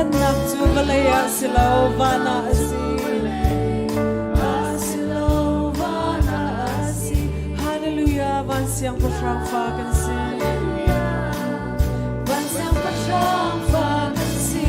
Pumhnak tu malaya silaw vana asi. Hallelujah, van siang pasang fa kan si. Van siang pasang fa kan si.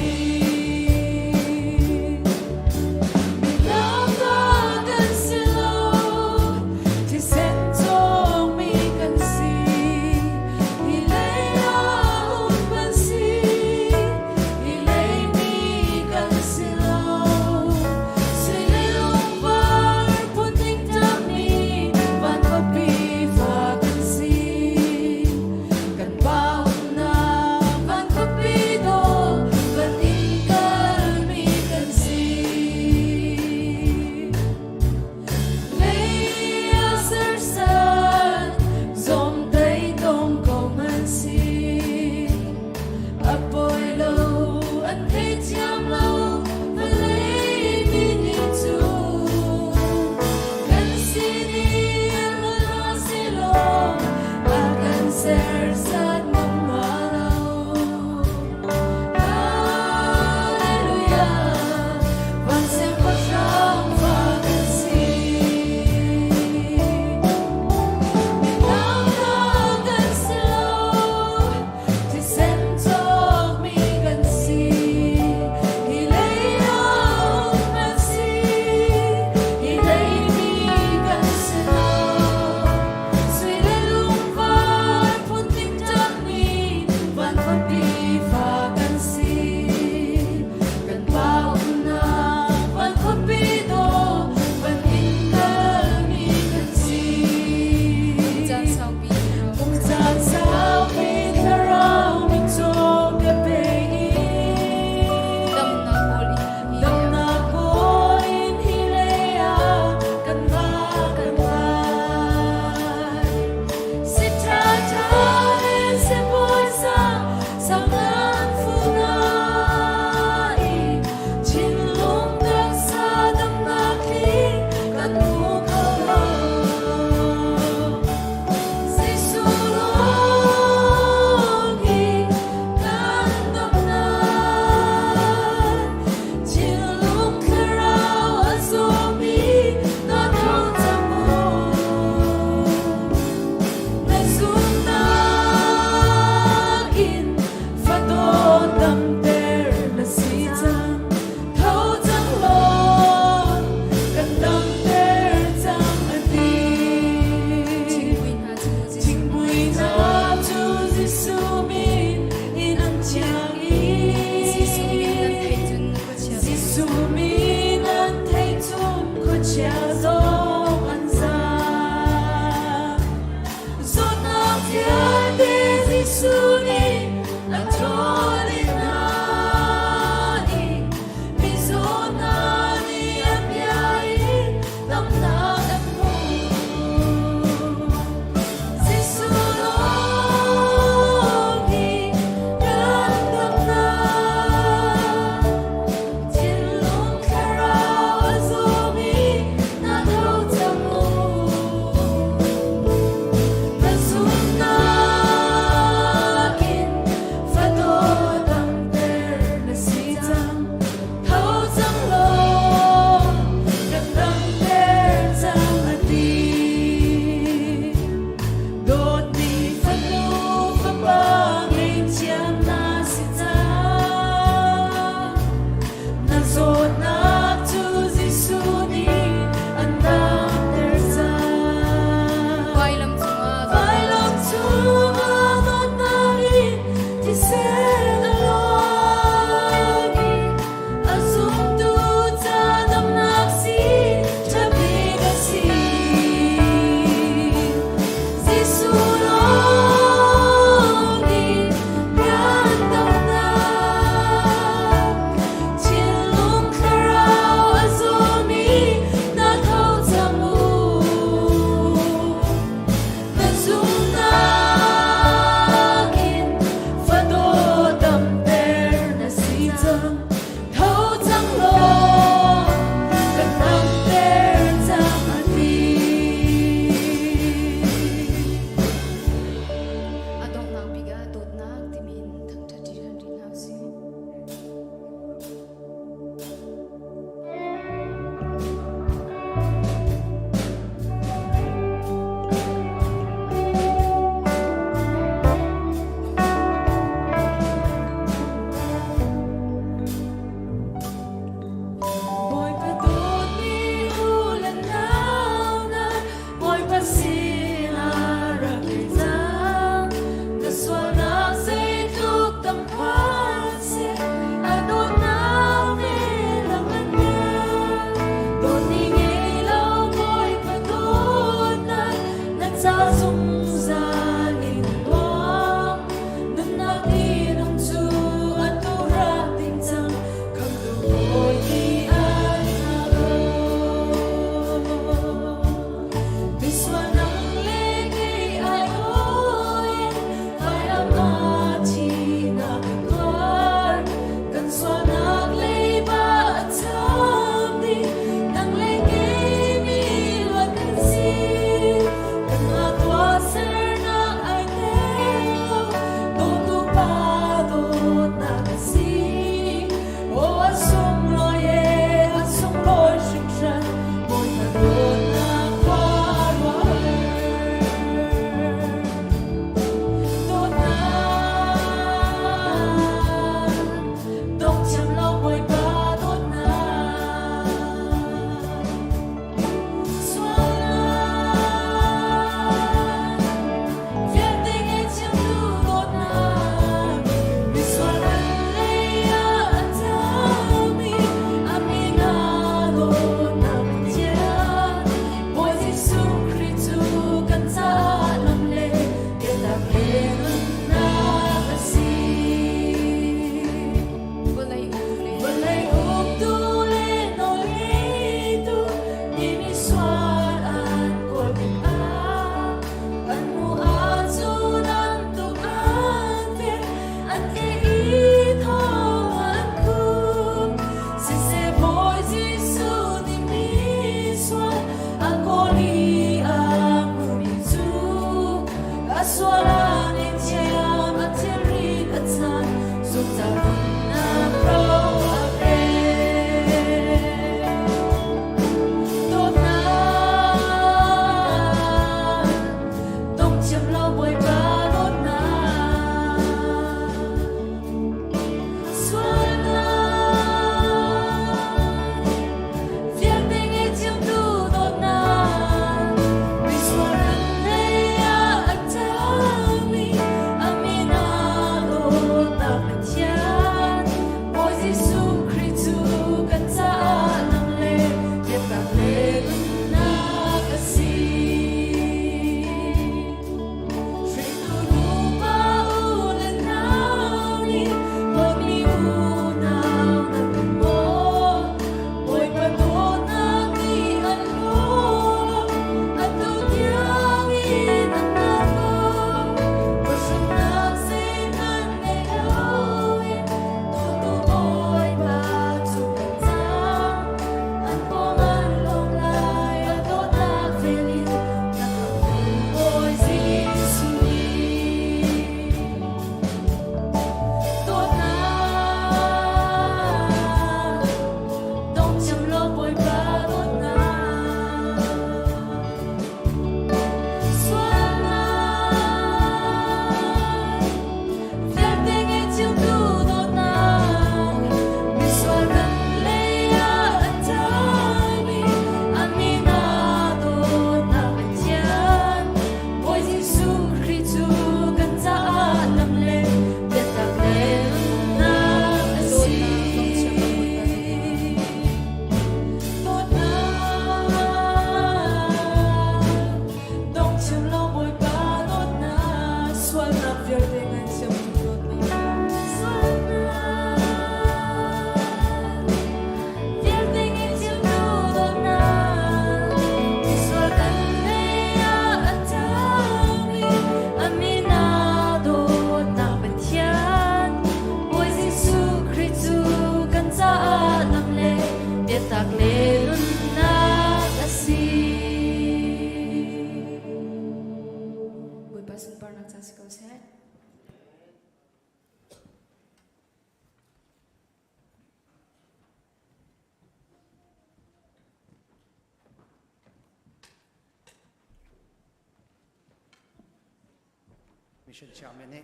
mission chairman ni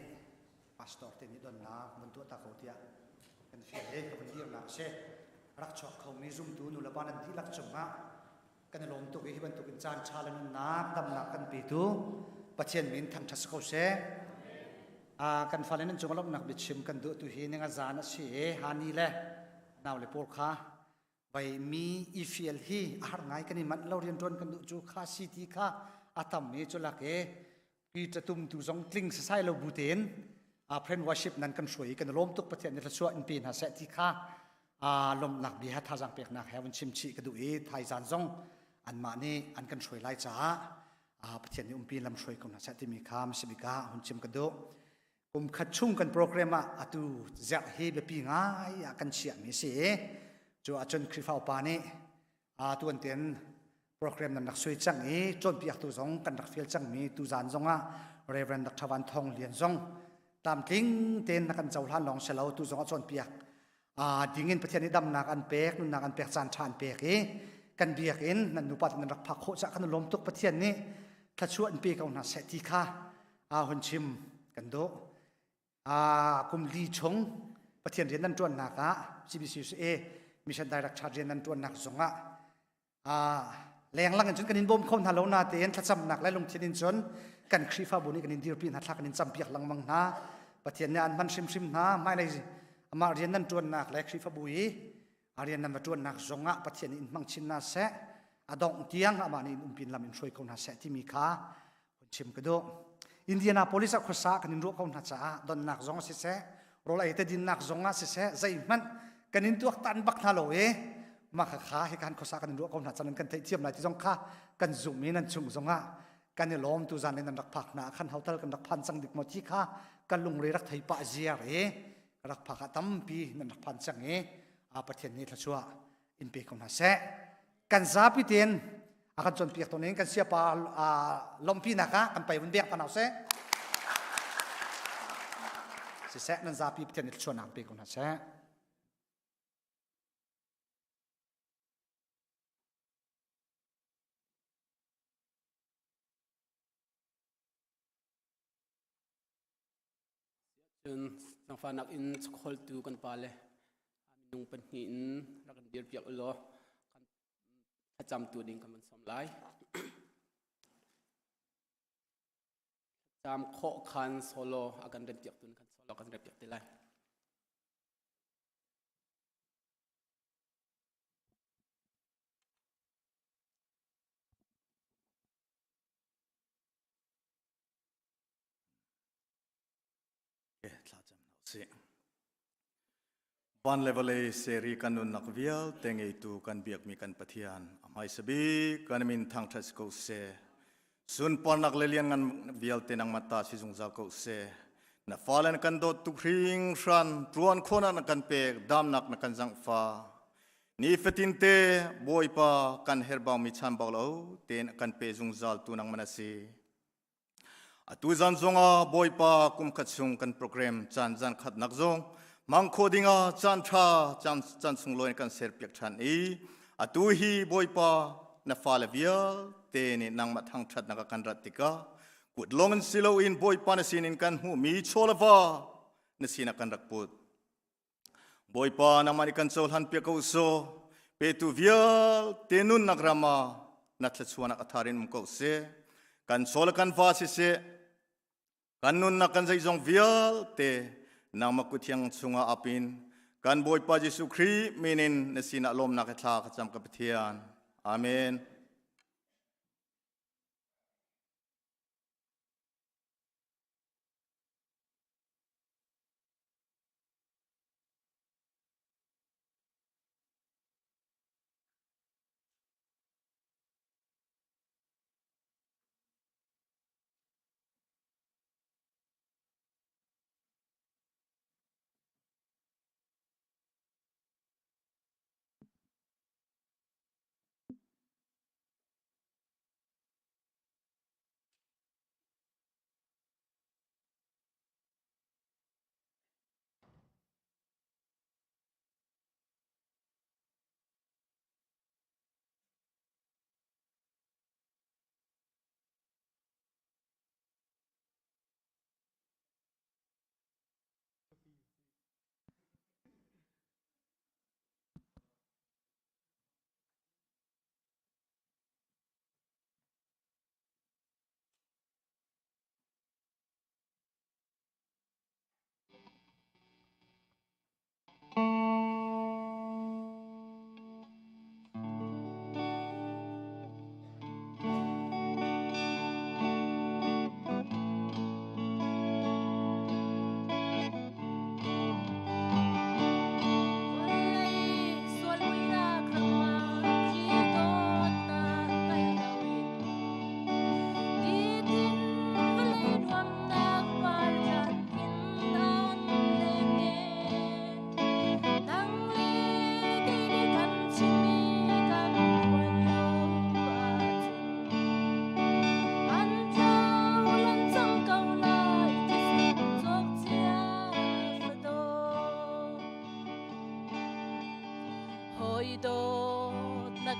pastor te ni don na buntu ta ko tia kan fi he ko dir na se rak chok khau mi zum tu nu la ban an dilak chunga kan lom tu hi ban tu kin chan chalan na dam na kan pi tu pathian min thang thas ko se kan falen an chungalom nak bichim kan du tu hi ninga zana si hani le naw le por kha vai mi ifiel hi har ngai kan in mat lo rian ron kan du chu kha city kha atam me chu la ke pi tatum tu zong tling sai lo buten friend worship nan kan shui kan lom tuk pathian ni la suwa in pin ha se ti kha lom nak bi ha tha jang pek nak heaven chim chi ka du e thai zan zong an ma ni an kan shui lai cha pathian ni pin lam shui ko na sa ti mi kham sibika hun chim ka do khat chung kan program atu za he be pi ngai kan chia mi se chu achon khrifa pa ni tuan ten program nan nak sui chang e chon piak tu zong kan rak fiel chang mi tu zan zonga reverend dak thawan thong lian zong tam tling ten kan chaw han long selo tu zong chon piak dingin pathian ni dam nak an pek nun nak an pek chan than pek e kan biak in nan nu pat nan rak phak kho cha kan lom tuk pathian ni thachuan pe ka na se ti kha hun chim kan do kum li chong pathian rian nan tuan naka cbcca mission director rian nan tuan nak zonga leng lang chun kan in bom khom thalo na te en thacham nak lai lung thinin chon kan khrifa buni kan in dir pin hathak kan in champiak lang mang na pathian ne an man sim sim na mai lai ama rian nan tuan nak lai khrifa bui arian nan tuan nak zonga pathian in mang chin na se adong tiang ama ni pin lam in soi ko na se ti mi kha chim ka do Indianapolis a khosa kan in ro ko na cha don nak zonga se se rol ai te din nak zonga se se zai man kan in tuak tan bak thalo ma kha kha he kan khosa kan ro ko na chan kan thei thiam lai ti zong kha kan zum mi nan chung zonga kan ni lom tu zan nan rak phak na khan hotel kan rak phan chang dik mo chi kha kan lung re rak thei pa zia re rak phak tam pi nan rak phan chang pathian ni thachua in pe ko na se kan za pi ten akan chon piak to nen kan sia pa lompi na ka kan pai bun bek pa naw se se nan za pi ten ni chon ang pe ko na se sang fanak in khol tu kan pale nung panhin rakan dir piak ulo kan cham tu ding kan man som lai cham kho khan solo akan ren piak tun kan solo kan ren piak te lai One level a seri kanun nakvial tenge tu kan biak mi kan pathian amai sabi kan min thang thas ko se sun pon nak lelian ngan vial tenang mata si jung za ko se na falen kan do tu hring ran tuan khona na kan pe dam nak na kan jang fa ni fetin te boy pa kan herba mi chan bawlo ten kan pe jung zal tu nang manasi atu zan zonga boy pa kum khat sung kan program chan jan khat nak zong mang kodinga chan tha chan sung loin kan ser piak than atu hi boy pa na fala via te ni nang ma thang that na kan ratika kut longan silo in boy pa na sinin kan hu mi cholava na sina kan rakput boy pa na mani kan chol han piak so pe tu via te nun nagrama na thlachuana atharin ko se kan chol kan va se kan nun na kan zai jong via te nang makuthiang chunga apin kan boy pa Jesu Christ minin na sina lom na ka thla ka cham ka pathian amen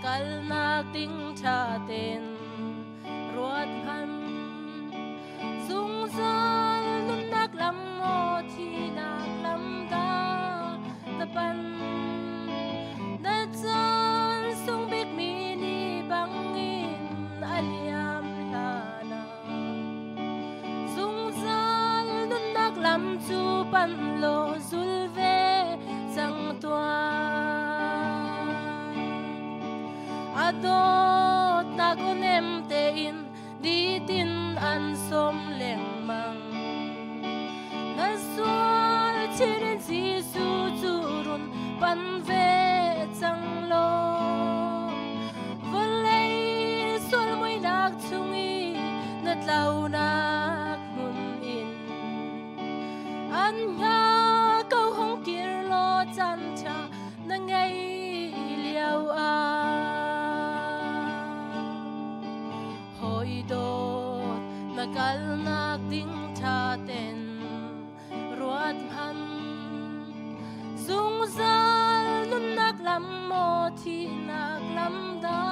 kal nak ting cha ten ruat han sung zal nun nak lam mo thi nak lam da ta pan na chan sung bik mi ni bangin aliam lana sung zal nun nak lam chu pan lo zul ve sang tua adot na kunem te in di tin an som leng mang na sual chinin si su churun pan ve chang lo volei sol moi nak chungi na tlau nak mun in an nga câu hong kir lo chan cha na ngai liao a dot na kal nak ding tha ten ruat han zung zal nun nak lam mo thi nak lam da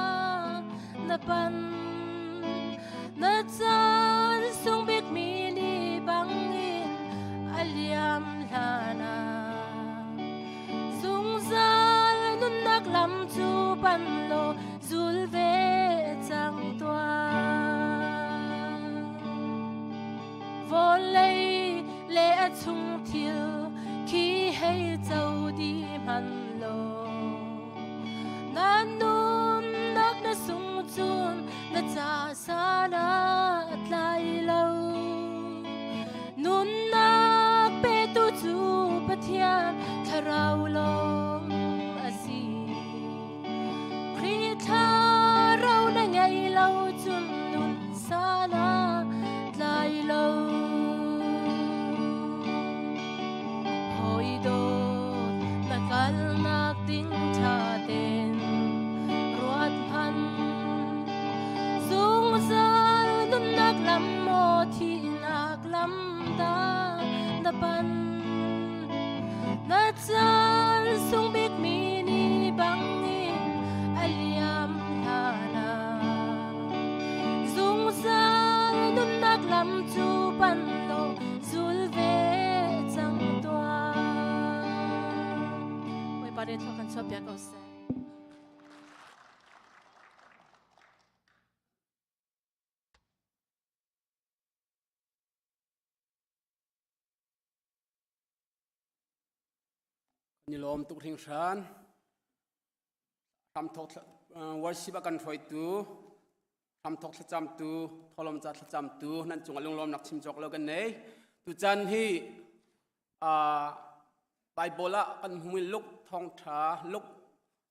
na pan na chan sung bik mi ni bangin aliam lana zung zal nun nak lam chu pan lo zul ve chang tua volei le a chung thil khi hay châu đi man lo na nun nak na sung chun na cha sa na tlai lo nun nak pe tu chu pathian tharau long asi kri tha rau na ngai lo chun nun sa na tlai lo kal nak ting tha ten ruat han sung zal nun nak lam mo thi nak lam da na pan na chan sung bik mi ni bangin aliam lana sung zal nun nak lam chu pan lo zul ve chang tua Parit lo kan sobya ko se. Nilom tuk ring shan. Ram thok worship akan thoi tu. Ram thok jam tu, tholom jat jam tu nan chung alung lom nak chim jok lo kan nei. Tu chan hi Bible kan humil luk thong tha luk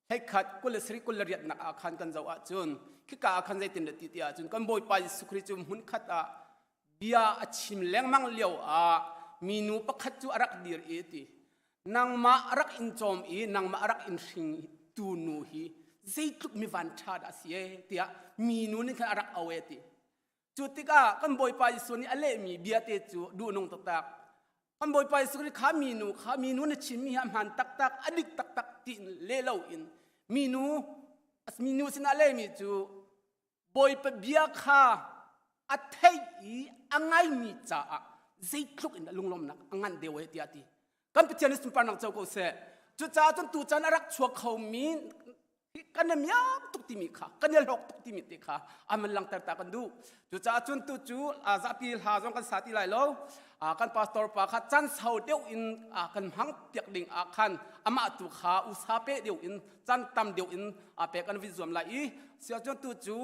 hay khat kul sri kul riat nak akhan kan zaw chun ki ka akhan zai tin ti tia chun kan boy pa sukri chum hun khat a bia achim leng mang leo a minu pakhat chu arak dir e ti nang ma arak in chom e nang ma arak in sing tu nu hi zai tuk mi van tha da sie tia minu ni kan arak awe ti chu tika kan boy pa su ni ale mi bia te chu du nong tak kan boy pa sukri kha minu na chimi ham han tak adik tak tin le lo in minu as minu sin ale mi chu boy pa bia kha athai I angai mi cha zai kluk in lunglom nak angan dewe ti ati kan pitianis tumpan nak chau ko se chu cha chon tu chan arak chua khau min kan myam tuk ti mi kha kan lok tuk ti mi te kha aman lang tar ta kan du chu cha chon tu chu azapil ha jong kan sati lai lo kan pastor pa kha chan sau deu in kan hang piak ding khan ama tu kha usape deu in chan tam deu in pe kan vi zum lai sia chon tu chu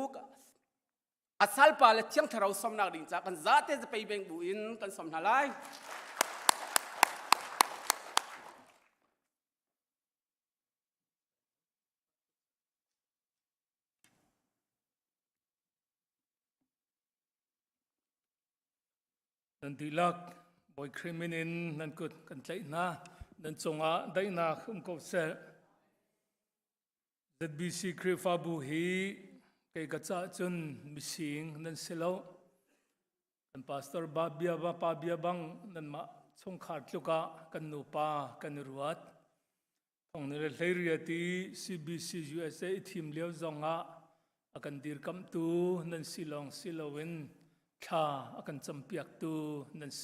asal pa le thiang tharau som nak ding cha kan zate je pe beng bu in kan som na lai nan dilak boy kriminin nan kut kan tlai na nan chonga dai na khum ko se ZBC krifa bu hi kai ka cha chun mising nan selo kan pastor babia ba pabia bang nan ma chong khar tluka kan nu pa kan ruat ทองนี่เลยเรียตี CBC USA ทีมเลี้ยวจงอ่ะอากันดีรกำตูนั่นสิลองสิลวินข้าอากันจำเปียกตูนั่นเส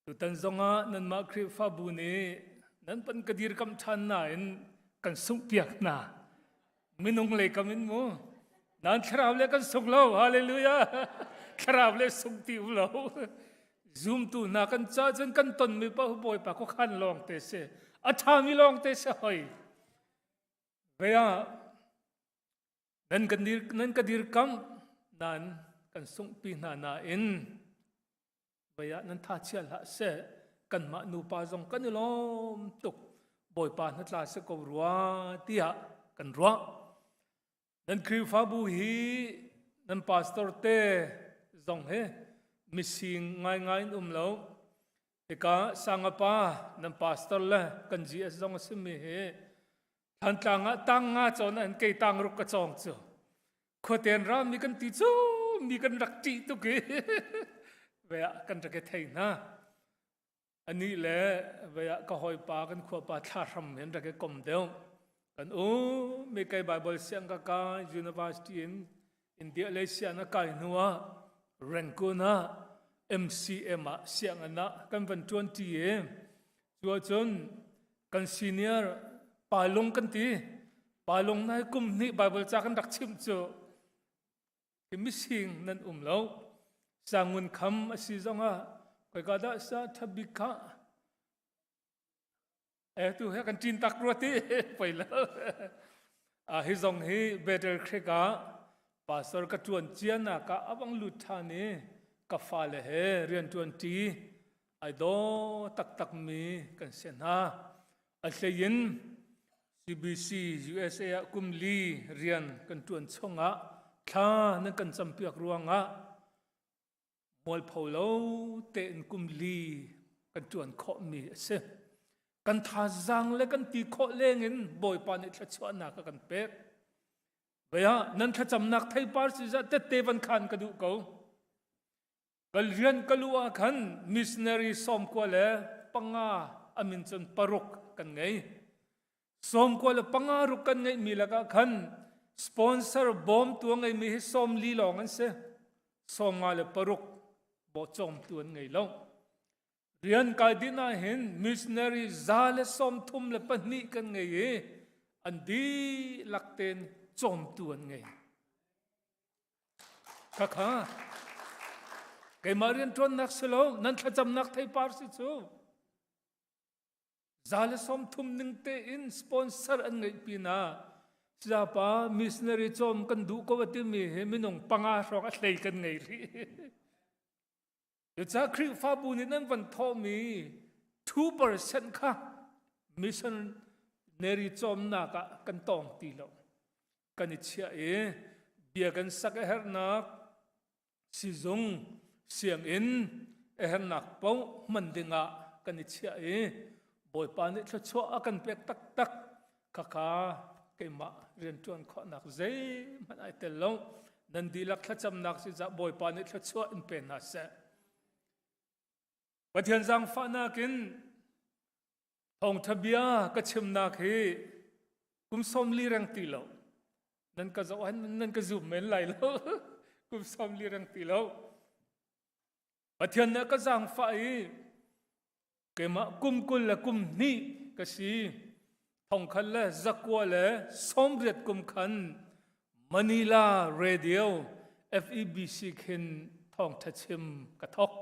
ตุตันจงอ่ะนั่นมาคริฟาบุนีนั่นเป็นกดีรกำชันน่ะอินกันสุงเปียกน่ะมินุงเลยกำมินมูนั่นคราวเล็กกันสุงเล่าฮาเลลูยาคราวเล็กสุงติวเล่าzoom tu na kan cha chen kan ton mi pa boi pa ko khan long te se atha mi long te se hoi veya nan kadir kam nan kan sung pi na in veya nan tha chial ha se kan ma nu pa jong kan lom tuk boi pa na tla se ko ruwa tia kan ruwa nan kri fa bu hi nan pastor te jong he missing ngai lo eka sangapa nan pastor la kan ji asong simi he than tanga chon an ke tang ruk ka chong chu khoten ra mi kan ti chu mi kan rak ti tu ke ve kan ra ke thei na ani le ve ka hoi pa kan khwa pa tha ram hen ra ke kom deu kan mi kai bible siang ka university in India le sia na kai nuwa Rankuna MCM siang ana kan van 20 chua chun kan senior palong kan ti palong nai kum ni bible cha kan dak chim chu ki missing nan lo sangun kham asi zonga kai ka da sa thabika tu he kan tin tak roti paila hi zong hi better kheka pastor ka tuan chiana ka abang luthani ka fale he rian tuan ti ai do tak mi kan sena a hlein CBC USA kumli rian kan tuan chonga kha na kan champiak ruanga mol pholo te in kumli kan tuan kho mi se kan tha jang le kan ti kho lengin boy pa ni thla chuana ka kan pek veya nan tha chamnak thai par si za te tevan khan ka du ko kal rian kalua khan missionary som ko le panga amin chon paruk kan ngai som ko le panga ruk kan ngai milaka khan sponsor bom tu ngai mi som li long an se som ma le paruk bo chom tuan ngai long rian ka dina hin missionary zale som thum le pani kan ngai andi lakten chom tuan ngai kaka kay marian tron nak selo nan thajam nak thai par si chu zale som thum ning te in sponsor an ngai pina sapa missionary chom kan du ko wati mi he minong panga rok a hlei kan ngai ri yo cha khri fa bu ni nan van tho mi 2% kha missionary chom na ka kan tong ti lo kan ichia bia kan sak her nak si zong siang in her nak pau mandinga kan ichia boy pa ni thla chwa kan pek tak tak kaka keima rian tuan kho nak zai man ai tel lo nan dilak thla cham nak si za boy pa ni thla chwa in pen na se pathian jang fa na kin thong thabia ka chim na khi kum som li rang ti lo nan ka zawan nan ka zoom men lai lo kum som li rang ti lo pathian na ka jang fa keima kum kul la kum ni ka si thong khan la zakwa le som riat kum khan Manila radio FEBC khin thong thachim ka thok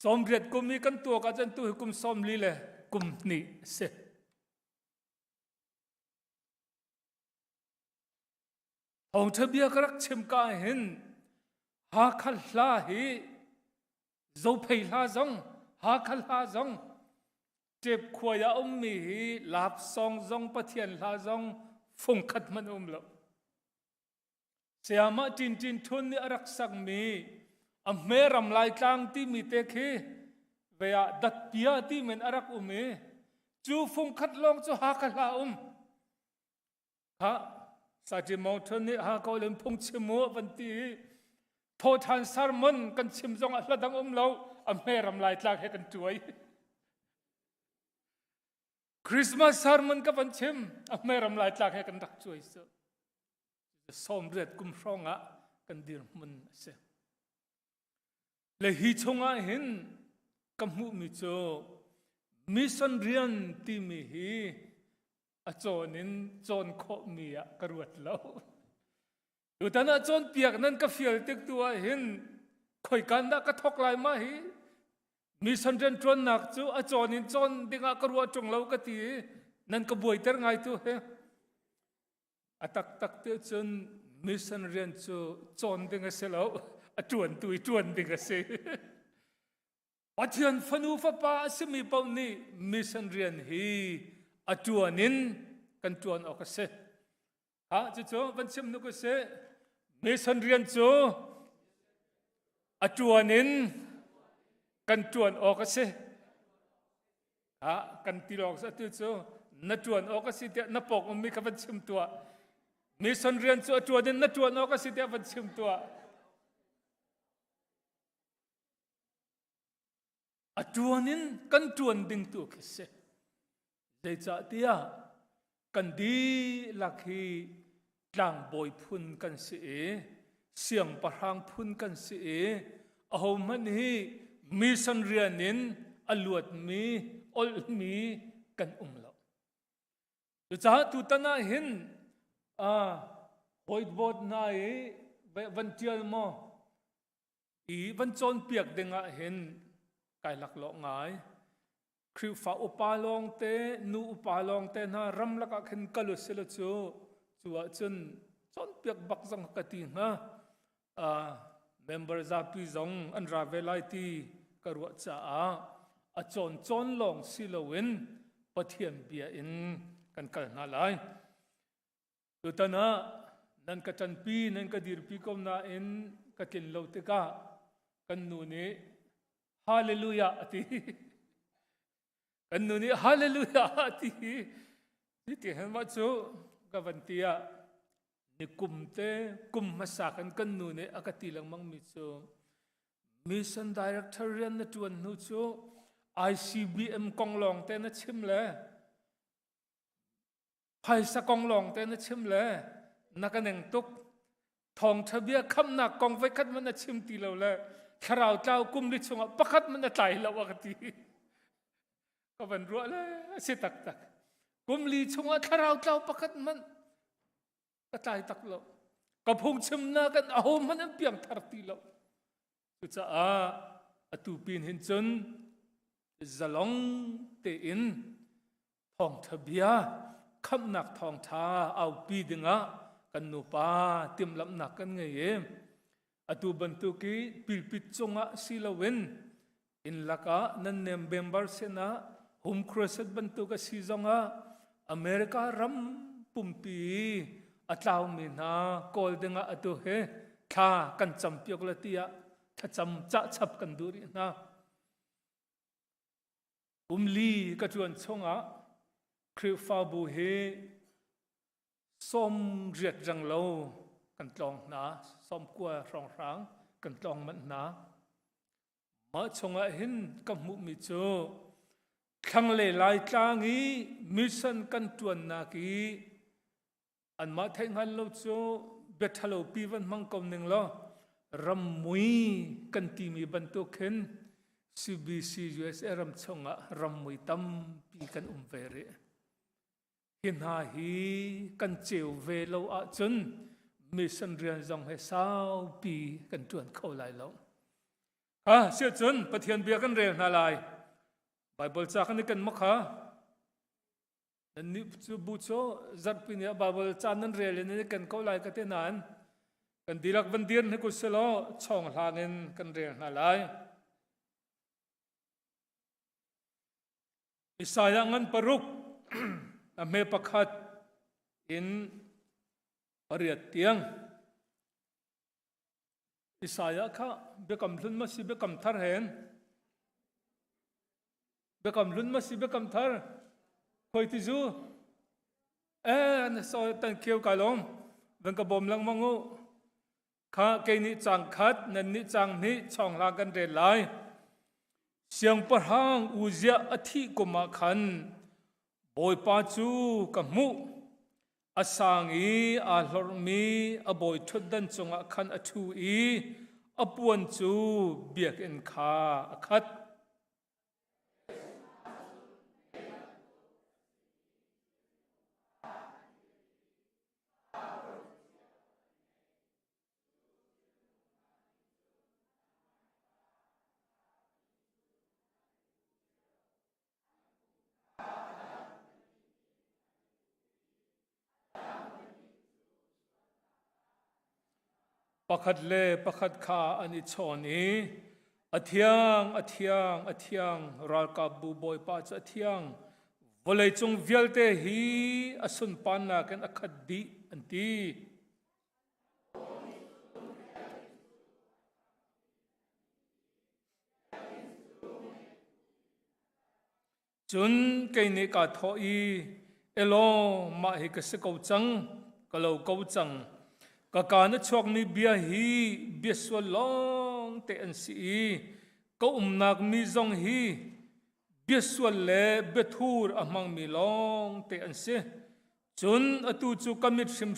som riat kum mi kan tu ka jan tu kum som li le kum ni se thong thabia ka rak chim ka hin ha khal la hi zo phei la zong ha khal ha zong tep khoya mi lap song zong pathian la zong phung khat man lo siama tin tin thun ni arak sak mi me ram lai tlang ti mi te khi veya dat pia ti men arak chu phung khat long chu ha khal la ha sa ji mountain ni ha ko len phung chimo van ti tho than sarmon kan chim zong a hladang lo me ram lai tlang he kan tuai Christmas sermon ka van chem meram lai tlak he kan dak chui so som ret kum ronga kan dir mun se le hi chunga hin kam mu mi cho mission rian ti mi hi a chonin chon kho mi a karuat lo utana chon piak nan ka fial tek tua hin khoi kan da ka thok lai ma hi mission rian tron nak chu a chonin chon dinga karuat tong lo ka ti nan ka boi ter ngai tu he atak tak te chon mission rian chu chon dinga se lo a chuan tui chuan dinga se Pathian fanu fa pa simi pau ni mission rian hi a chuanin kan chuan o ka se ha chu chu van sim nu ko se mission rian chu a chuanin kan chuan o ka se ha kan tilok sa tu chu na chuan o ka si te na pok mi ka van sim tua mission rian chu a chuanin na chuan o ka si te van sim tua atuanin kan tuan ding tu kese dei cha tia kan di lakhi tlang boy phun kan si siang parhang phun kan si ahom man hi mission rianin aluat mi ol mi kan umlo tu cha tu tana hin hoit bot nai van tial mo i van chon piak denga hin kai lak lo ngai khriu fa upalong te nu upalong te na ram laka khen kalu selo chu chuwa chun chon piak bak jang ka ti na member za pi zong an ra velai ti karwa cha a chon chon long silowin pathian bia in kan kal na lai tu ta na nan ka chan pi nan ka dir pi kom na in ka tin lo te ka kan nu ni Hallelujah ati kan nu ni hallelujah ati ni ti han ma chu gavantia ni kumte kum masakan kan nu ne akati lang mang mi chu mission director rian na tuan nu chu ICBM konglong te na chim le phai sa konglong te na chim le nakaneng tuk thong thabia kham na kong vai khat man na chim ti lo le kharau tau kum li chunga pakhat man na tai lo wakati ka ban ro le se tak tak kum li chunga kharau tau pakhat man ka tai tak lo ka phung chim na kan ahom man an piang thar ti lo tu cha atu pin hin chun zalong te in thong thabia kham nak thong tha au pi dinga kan nu pa tim lam nak kan nge atu bantu ki pilpit chunga silawin in laka nan November sena home crusade bantu ka sizonga America ram pumpi atlaw mi na kol denga atu he tha kan champiok latia tha cham cha chap kan duri na umli ka chuan chunga khri fa bu he som riat rang lo kan tlong na som kwa rong rang kan tlong man na ma chunga hin kam mu mi chu khang le lai tlangi mission kan tuan na ki an ma theng han lo chu bethalo pi van mang kom ning lo ram mui kan ti mi ban to khen CBC US ram chunga ram mui tam pi kan vere hin ha hi kan cheu ve lo a chun mission rian zong he sao pi kan tuan khau lai lo sia chun pathian bia kan re na lai bible cha kan kan makha ni chu bu cho zat pi ne bible cha nan re le ne kan khau lai ka te nan kan dilak ban dir ne ku selo chong hangin kan re na lai Isaya ngan paruk ame pakhat in pariat tiang Isaya kha bekam lun ma si bekam thar hen bekam lun ma si bekam thar khoi ti zu na so tan keu ka lom van ka bom lang mangu kha ke ni chang khat nan ni chang ni chong la kan re lai siang parhang uzia athi kuma khan bồi pa chu ka mu asangi a hlormi a boi thudan chunga khan a thu i apuan chu biak en kha akhat pakhat le pakhat kha ani choni athiang ral ka bu boy pa cha athiang volei chung vialte hi asun panna kan akhat di anti chun kai ne ka thoi elo ma hi ka se ko chang ka lo ko chang kakana chok ni bia hi biaswa long te an si ko umnak mi zong hi biaswa le bethur amang mi long te an se chun atu chu kamit shim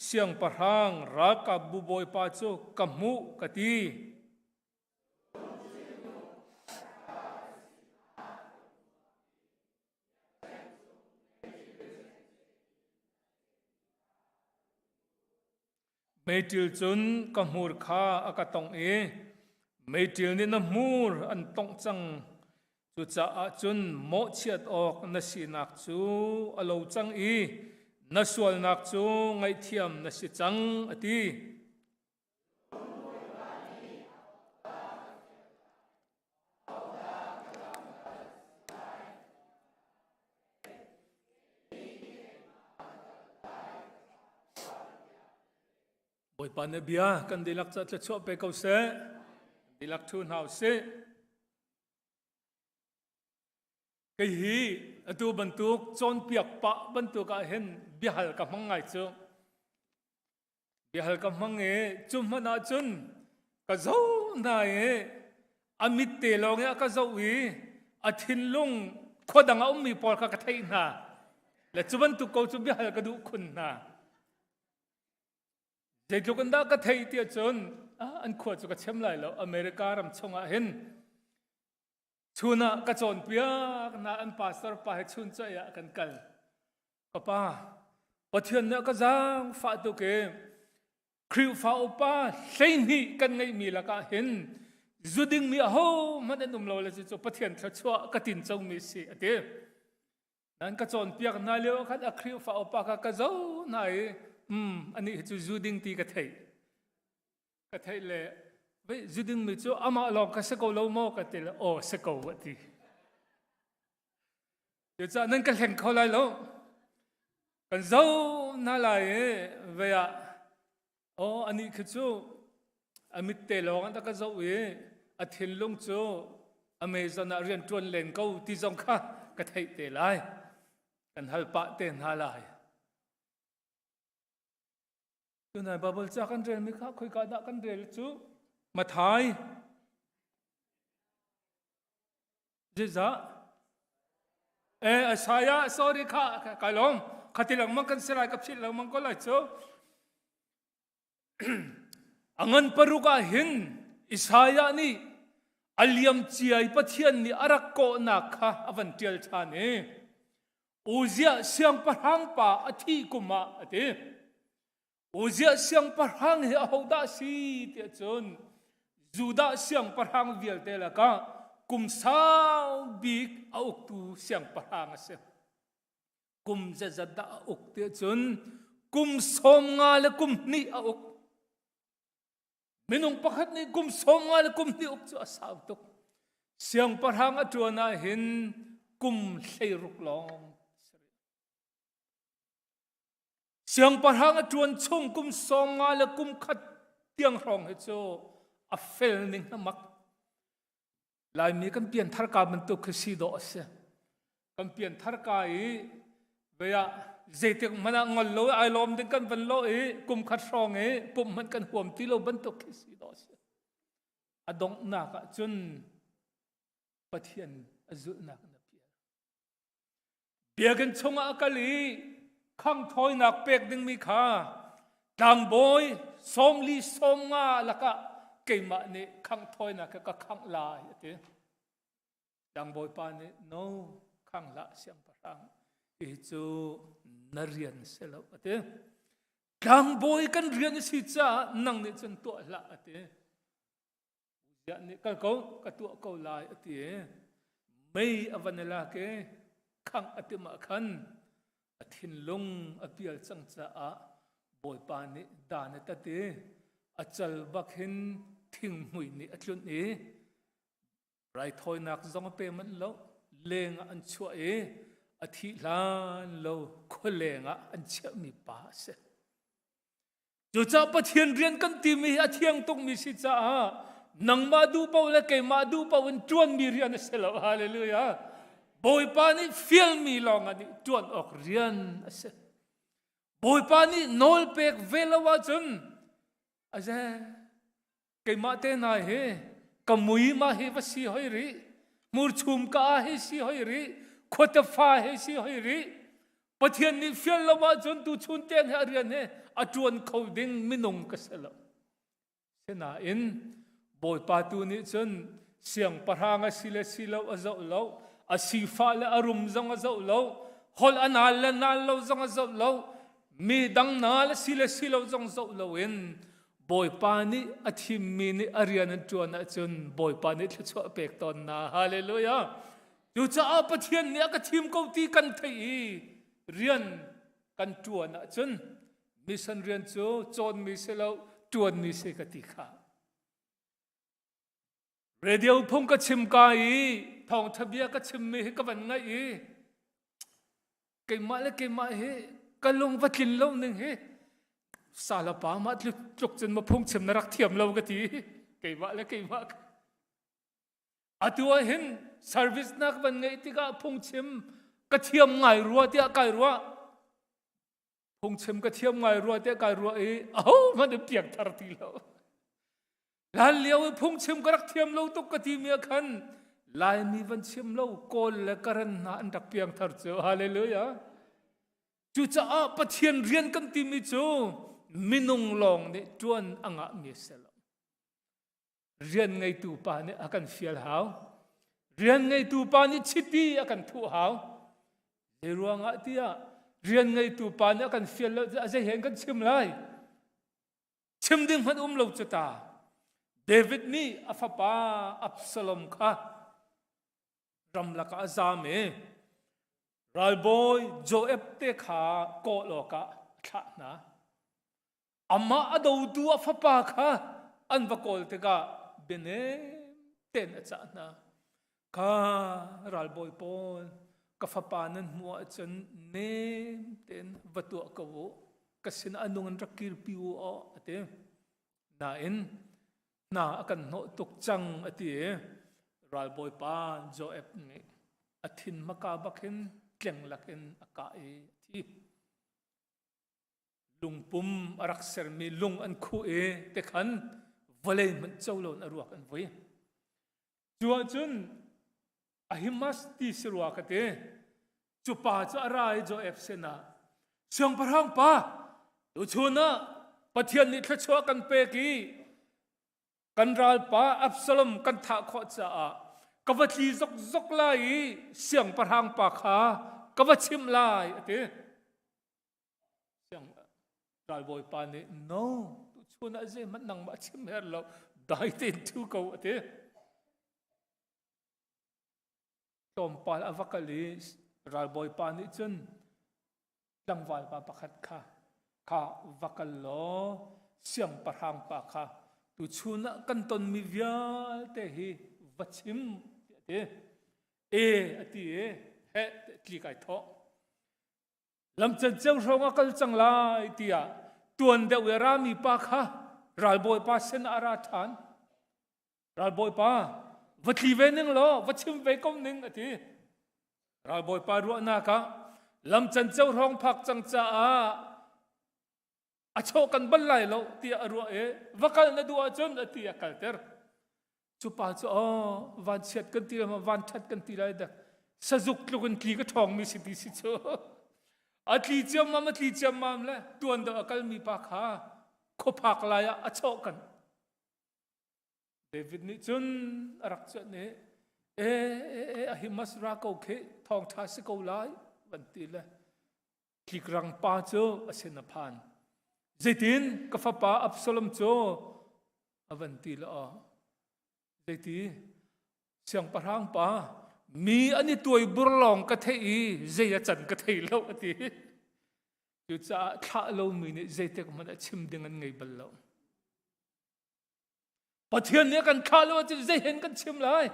siang parhang ra ka bu boy pa chu kamu kati Meitil chun ka mur kha akatong Meitil ni na mur an tong chang chu cha a chun mo chiat ok na si nak chu alo chang na sual nak chu ngai thiam na si chang ati boi pa na bia kan dilak chat le cho pe ko se dilak thun hau se cái hi atu bantuk chon piak pa bantuk a hen bihal ka mangai chu bihal ka mange chum na chun ka zo na amit te long ya ka zo a thin lung khodang a ummi por ka thai na le chu bantuk ko chu bihal ka du khun na Dạy cho con đã có thấy tiệt chốn anh khuất cho cái chém lại là America làm chong à hen chun à cái chốn bia na anh pastor pa hay chun chơi à cần cần papa bắt thiên nữa cái giang phá tu cái kriu phá opa say ni cần ngay mi là cả hen zuding mi ho mà đến nôm lâu là cho bắt thiên cho chua cái tin trong mi si à thế anh cái chốn bia na liêu cái kriu phá opa cái dấu này anh ấy chú zuding ti cái thầy lệ vậy zuding mình chú ama lòng cái sẽ câu lâu mò cái thầy là sẽ câu vậy thì giờ cho nên cái hành khâu lại lâu cái dấu na lại vậy anh ấy cái chú amit tê lòng anh ta cái dấu à thiên long chú Amazon à riêng tuần lên câu ti dòng khác cái thầy tê lại cái hal pa tên hal lại tu này Bible cha kan rel mi kha khoi ka da kan rel chu ma thai je za Isaiah sorry kha ka long khatilang mang kan serai kap sil lang mang ko lai chu angan paruka hin Isaiah ni aliam chiai pathian ni arak ko na kha avantial thane uzia siang parhang pa athi kuma ate Uzia siang parhang he ahoda si tia chun Juda siang parhang vial te la ka kum sao big auk tu siang parhang ase kum zazada auk tia chun kum som nga le kum ni auk minung pakhat ni kum som nga le kum ni auk chu asaw tuk siang parhang atuana hin kum hleiruk long siang parhang atuan chung kum songa le kum khat tiang rong he chu a fel ning namak lai mi kan pian thar ka man tu khisi do se kan pian thar ka veya zetek mana ngol lo ai lom ding kan van lo kum khat rong pum man kan huam ti lo ban tu khisi do se adong na ka chun pathian azul na na pia เบียกันชงอากาลีข้างถอยหนักเป็กดึงมีขาดังบอยสมลีสมงาละก็เกี่ยมาเนี่ยข้างถอยหนักก็ข้างลายเต้ดังบอยปานเนี่ยโนข้างละเสียงพลังอีจูนเรียนเสร็จแล้วเต้ดังบอยกันเรียนสิจ้านั่งเนี่ยจนตัวละเต้ยันนี่ก็เขาก็ตัวเขาลายเต้ไม่อวันละเกข้างอติมาขันอธินลงอภิลจังจ้าบอยปานนี่ดานตัดเต้อาจารย์บักเห็นทิ้งหุยนี่อัจฉริยะไรถอยนักจงเปมันแล้วเลงอันช่วยอธิลานแล้วคนเลงอันเชื่อมีป่าเสจุจ้าปะเทียนเรียนกันตีมีอธิยังตรงมีสิจ้านังมาดูเปล่าและเกมาดูเปล่าวันจวนมีเรียนเสร็จแล้วฮาเลลูยาบอยปานี่ฟิลมีลองอันนี้จวนออกเรียนเสร็จบอยปานี่นอลเปกเวลาวาจุนอาจารย์เกมาเตนายเฮกมุยมาเฮวสีหอยรีมูร์ชุมกาเฮสีหอยรีขวดฟ้าเฮสีหอยรีปะเทียนนี่ฟิลลาวาจุนตูชุนเตียงเฮเรียนเฮอจวนเขาดิ้งมินงกษลเสนาอินบอยปาตูนี่จนเสียงปะรางสิเลสิเลวอเจ้าเลวอาศิฟ้าและอารมณ์จังอเจ้าเลวฮอลอนาลและนาลเลวจังอเจ้าเลวมีดังนาลสิเลสิเลวจังเจ้าเลวอินบอยปานี่อธิมีนี่อารียนจวนจนบอยปานี่ชั่วเปกตอนนาฮาเลลูยาอยู่จะอาปะเทียนเนี่ยก็ทีมเขาตีกันไทยเรียนกันจวนจนมิสันเรียนโจนมิเสลาวจวนมิเสกติขาเรเดียวพงก็ชิมกายทองทะเบียก็ชิมมีก็วันไงเก่งมาแล้วเก่งมาเฮก็ลงวัดกินเล่าหนึ่งเฮสารปามาลุกจกจนมาพงชิมนรักเทียมเราก็ทีเก่งมาแล้วเก่งมาอาตัวเห็นเซอร์วิสนักวันไงที่ก็พงชิมก็เทียมไงรัวที่อากาศรัวพงชิมก็เทียมไงรัวที่อากาศรัวมันเปียกทาร์ตีเราลาเลี้ยวพงชิมก็รักเทียมเราตุกตีเมียขันลายมีวันชิมเราโกลและกระนั้นอันดักเปียงทาร์เจอฮาเลลูยาจู่จะอาปะเทียนเรียนกันตีมิจูมินุงลองเนี่ยจวนอ่างมีเสลเรียนไงตูปาเนี่ยอากันเฟียลหาวเรียนไงตูปานี่ชิดดีอากันทุหาวเรวงอ่ะที่เรียนไงตูปาเนี่ยอากันเฟียลแล้วจะเห็นกันชิมไรชิมดึงมันเราจะตาเดวิดนี่อัฟปาอับสลอมค่ะรำลักอาซามรัลบอยโจเอฟเตขาโกโลกะท่านะอามาอดูตัวอัฟปาค่ะอันวกอลเตกะเบเนเตนอาจารย์นะค่ะรัลบอยปอนกับอัฟปานั้นมัวจนเนเตนวัตถุกะโวกสินอนุงันรักกิรปิวอ๋อเตน่าอินน่ากันโนตุกจังอติรัลบอยปานโจเอฟนี่อธินมกาบักเห็นเกลียงลักเห็นอากาศที่ลุงปุ่มรักเสรมีลุงอันคู่เตขันวเลยมันเจ้าโลนอรวกันไว้จัวจุนอหิมัสตีสรวกเตจุป่าจะอะไรโจเอฟเซนาเสียงพระหังป้าดูชนะปะเทียนนิทชัวกันเปกีกันรัลป้าอับสลมกันถาขอจ้ากวัตลีซกไลเสียงประหังปากขากวัตชิมไลเต้เสียงรัลบอยปานี่ no ชวนอาเจมันนั่งมาชิมเฮลเราได้เต็นทุกเอาเต้ตอมปาลอวักลีรัลบอยปานี่จนดังวาลปาปักขัดข้าวักลอเสียงประหังปากขาตุชนะกันตนมีวิญเตหีวัชิมเตอติเฮตีไก่ทอลำจันเจ้าร้องกันจังไลตียตัวเดวรามีปากฮะรัลบอยปาเซนอาราธานรัลบอยปาวัดลีเวนึงล้อวัชิมเวกมนึงอติรัลบอยปารัวนาคะลำจันเจ้าร้องพักจังจ้าอาโชกันบัลไลเราที่อรัววักกันดูอาจนที่กัลเตอร์จุปาจูวันเช็ดกันที่มาวันชัดกันที่ไรเด็ก สะจุกลุกันทีก็ทองมีสิทธิสิโจอัตลีเจียมมาอัตลีเจียมมาเลยตัวนั้นก็มีปากหาขบหักลายอัดโชกันเดวิดนี่จนรักษาเนี่ยหิมัสรักโอเคทองท้าสิกเอาไล่บันทีเลยที่กลางป่าโจอาเซนพานเจตินกับฟ้าป่าอับสลมโจบันทีละเจติเสียงปะรังป่ามีอันนี้ตัวบุรลองกระเทยเจียจันกระเทยแล้วอันที่อยู่จะท่าเรามีเนี่ยเจียเต็กมันชิมดึงอันไงบัลลังปะเทียนเนี่ยกันท่าแล้วจะเจียเห็นกันชิมเลย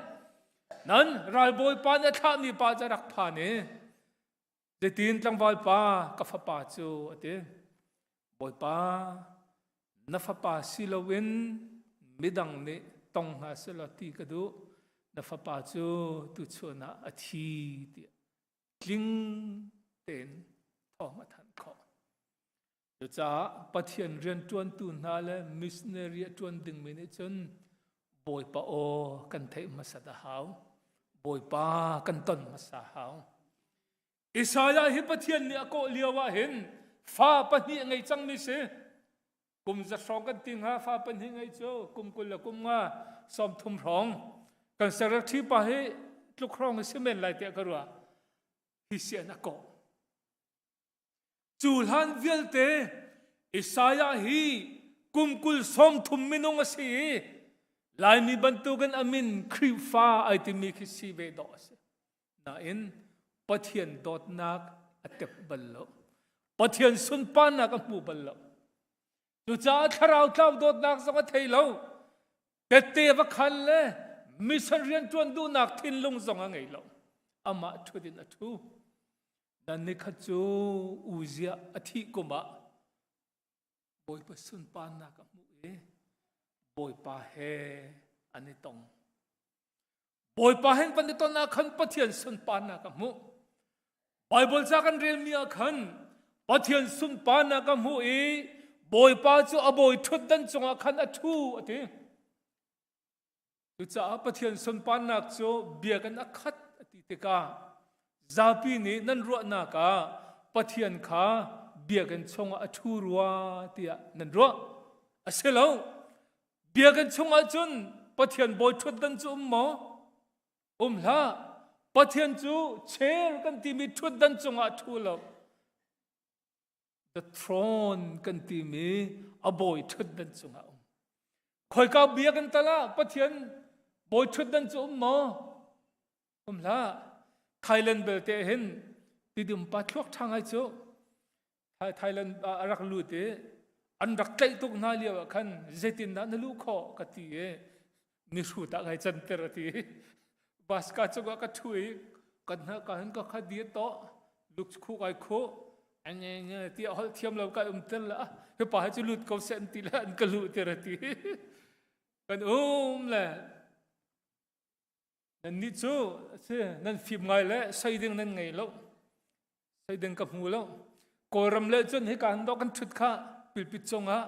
นั้นรายบอยปาเนี่ยท่ามีปาจะรักพาเนี่ยเจตีนจังวอลปากับฟ้าป่าโจอันที่บอยปานัฟป่าสิลวินมิดังเนี่ยต้องหาสลัดที่กระดูนัฟป่าโจตุชนะอาทิตย์กลิ้งเต็นทองมาทันขอเดี๋ยวจะปะเทียนเรียนจวนตุนนาเลมิสเนเรียจวนดึงมินิจนบอยปาโอกันเทมาสัตหาวบอยปากันต้นมาสาหาวอิสายาฮิปะเทียนเนี่ยก็เลียวว่าเห็นฟ้าปะนี่ไงจังมิเสกุมจะสองกันติงหาฟ้าปะนี่ไงโจกุมกุลละกุมงาสอมทุ่มร้องกันสารที่ปะให้ลูกครองเสม็นไหลเตะกระรัวฮิเสียนักก็จูลันเวลเตอิสายาฮีกุมกุลสอมทุ่มมินงสีลายมีบรรทุกันอามินครีฟ้าไอติมีคิสีเวดอสน่าอินปะเทียนดอดนักอัตบัลลปะเทียนสุนปานักมูบัลลจุจ้าทาราวท้าวดอดนักสังเทยเลวเตะวักขันเลยมิสันเรียนจวนดูนักทินลงสงไงเลวอามาทุดินอทูดันนิขจูอุเซียอธิกุมะบอยปะสุนปานักมูบอยปาเฮอันนี้ตรงบอยปาเฮนปันติตนาขันปะเทียนสุนปานักมูไบเบิลจากกันเรียนมีอาคันปะเทียนสุนปานักมูบอยปาจูอบอยทุดดันจงอาคันอทูอติจุจ้าปะเทียนสุนปานักจูเบียกันอคัดอติเตกาซาปีนี้นั่นรัวนักาปะเทียนขาเบียกันจงอทูรัวเตียนั่นรัวอาเซลเบียกันชงอาจุนปะเทียนบอยทุดดันจูหมอละปะเทียนจูเชลกันที่มีทุดดันจงอาทูล the throne กันที่มีอบอยทุดดันจงอาคอยก้าวเบียกันตะละปะเทียนบอยทุดดันจูหมอละไทยแลนด์เบลเตเห็นที่ดิมปัดลวกทางไอจูไทยแลนด์รักลูเตอันรักใจตุกนาเลียวกันเจตินนั้นลูกขอกติเอนิสุตะไงจันเตอร์ทีบาสกัดจุกกัดช่วยกันนะกันก็ขัดเดียต่อลูกคู่ไอ้คู่อันนี้ที่เอาเทียมเราก็เตลละเฮ้ยป่าจะลุดเขาเส้นตีละอันก็ลุดเตอร์ทีกันเลยนั่นนี่จูนั่นฟิล์มไงแล้วใส่ดึงนั่นไงแล้วใส่ดึงกับหูแล้วกอรำเละจนให้การดอกกันชุดข้าปิดจงอ่ะ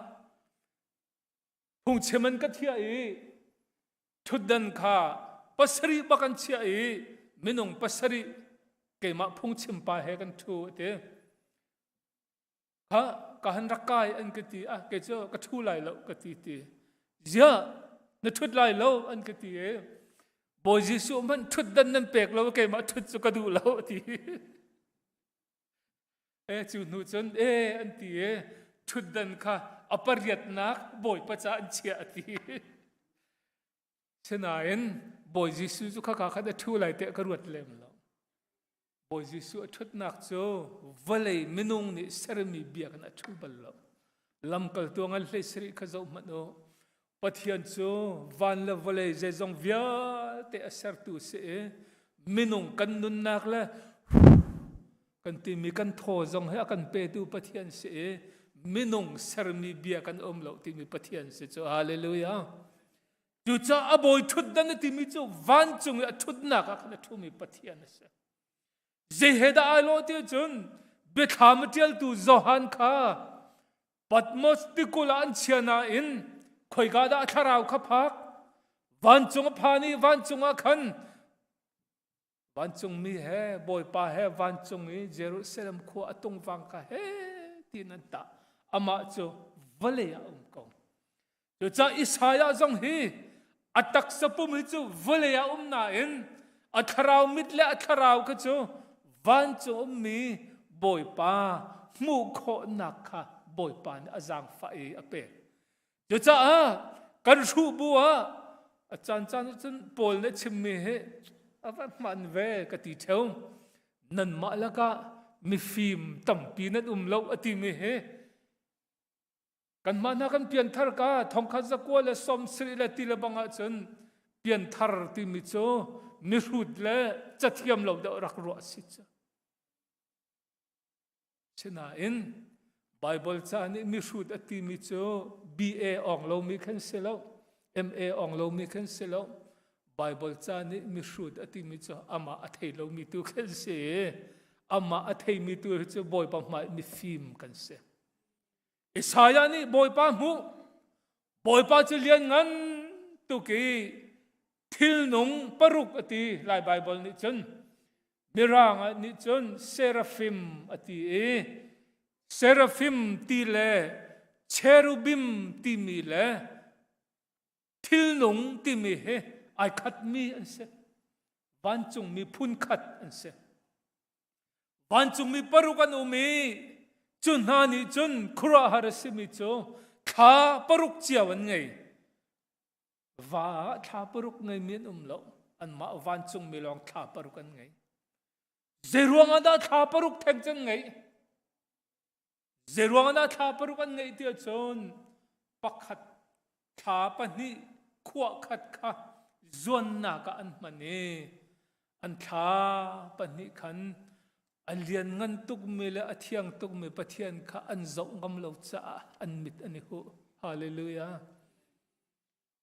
พงเชมันก็เที่ยชุดดันข้าปัสรีบักันเที่ยมินงปัสรีเกมาพงเชมปาเฮกันทูเตข้าการรักกายอันกติอ่ะเกจ้ากระทูไหลแล้วกติตีเจ้านั่นชุดไหลแล้วอันกติบอยจิสุมันชุดดันนั่นเปกแล้วเกมาชุดสุกดูแล้วทีจูนูจนอันทีชุดดันค่ะอปริยตนักบอยประจานเชียตีเช่นนั้นบอยจิสุจุข้าข้าได้ทูไหลเตะกระรวดเล่มแล้วบอยจิสุชุดนักโจวัลย์มินุงนี่เสรมีเบียกันทูบัลแล้วลำกัลตัวงั้นเลยสริขจาวมันโอปะเทียนโจวันละวัลย์เจจงวิาเตะเสรตุเสมินุงกันนุนนักละกันที่มีกันโทจงให้กันเปตูปะเทียนเสมินุงเสรมีเบียกันแล้วที่มีปะเทียนเสโจฮาเลลูยาจู่จ้าอบอยทุดดันที่มีโจวันจงทุดนักกันทุมีปะเทียนเสเจเหดาโลที่จุนเบธามเทียลตูโจฮันข้าปัดมสติกุลอันเชียนาอินคอยกาดาทาราวขับพักวันจงพานีวันจงขัน วันจงมีเฮบอยปาเฮวันจงมีเยรูซาเล็มขวาตรงฟังกะเฮที่นั่นตาอามาจูวเลยกงจูจ้าอิสายาจงฮีอัตักสปุมิจูวเลยนาอินอัทราวมิดเลอัทราวก็จูวันจงมีบอยปามูโคนักค่ะบอยปานอาจารย์ฝ่ายอเปจูจ้ากันรูบัวอาจารย์จนปอลเนชิมมีเฮอาว่ามันเวกติเทวนั่นมาแล้วก็มีฟิล์มตั้มปีนั้นเราอติมีเฮกันมานักันเปลี่ยนทาร์กาทองคำสกัวและสมศรีและตีละบังอาจนเปลี่ยนทาร์ที่มิโซมิรุดและจัดเทียมเราเดารักรัวสิจ้ะฉะนั้นไบเบิลจานี่มิรุดอติมิโซ BA อ่องเรามีคันเซล MA อ่องเรามีคันเซลไบเบิลจานี่มิรุดอติมิโซอามาอัฐยเรามีตัวคันเซอามาอัฐยมีตัวจะบ่อยประมาณมีฟิล์มคันเซอิสายานี่บอยป้ามูบอยป้าจะเรียนงั้นตุกีทิลนงปรุกอติลายไบเบิลนี่จนมิรางนี่จนเซราฟิมอติเซราฟิมตีเลเชรูบิมตีมีเลทิลนงตีมีเฮไอขัดมีอันเซวันจงมีพุนขัดอันเซวันจงมีปรุกันอุมีจุนฮานี่จุนคราฮาร์สิมิโจข้าปรุกเจียวันไงว่าข้าปรุกไงมีนโลอันมาวันจงมีลองข้าปรุกันไงเจรวงอันดาข้าปรุกแทงจังไงเจรวงอันดาข้าปรุกันไงเดียวจนปักขัดข้าปนิขวาขัดข้าจวนนักอันมันเออันข้าปนิขันอันเลียนงันตุกมีและอธิยังตุกมีปะเทียนข้าอันเจ้างำเราจ้าอันมิดอันนี้หูฮาเลลูยา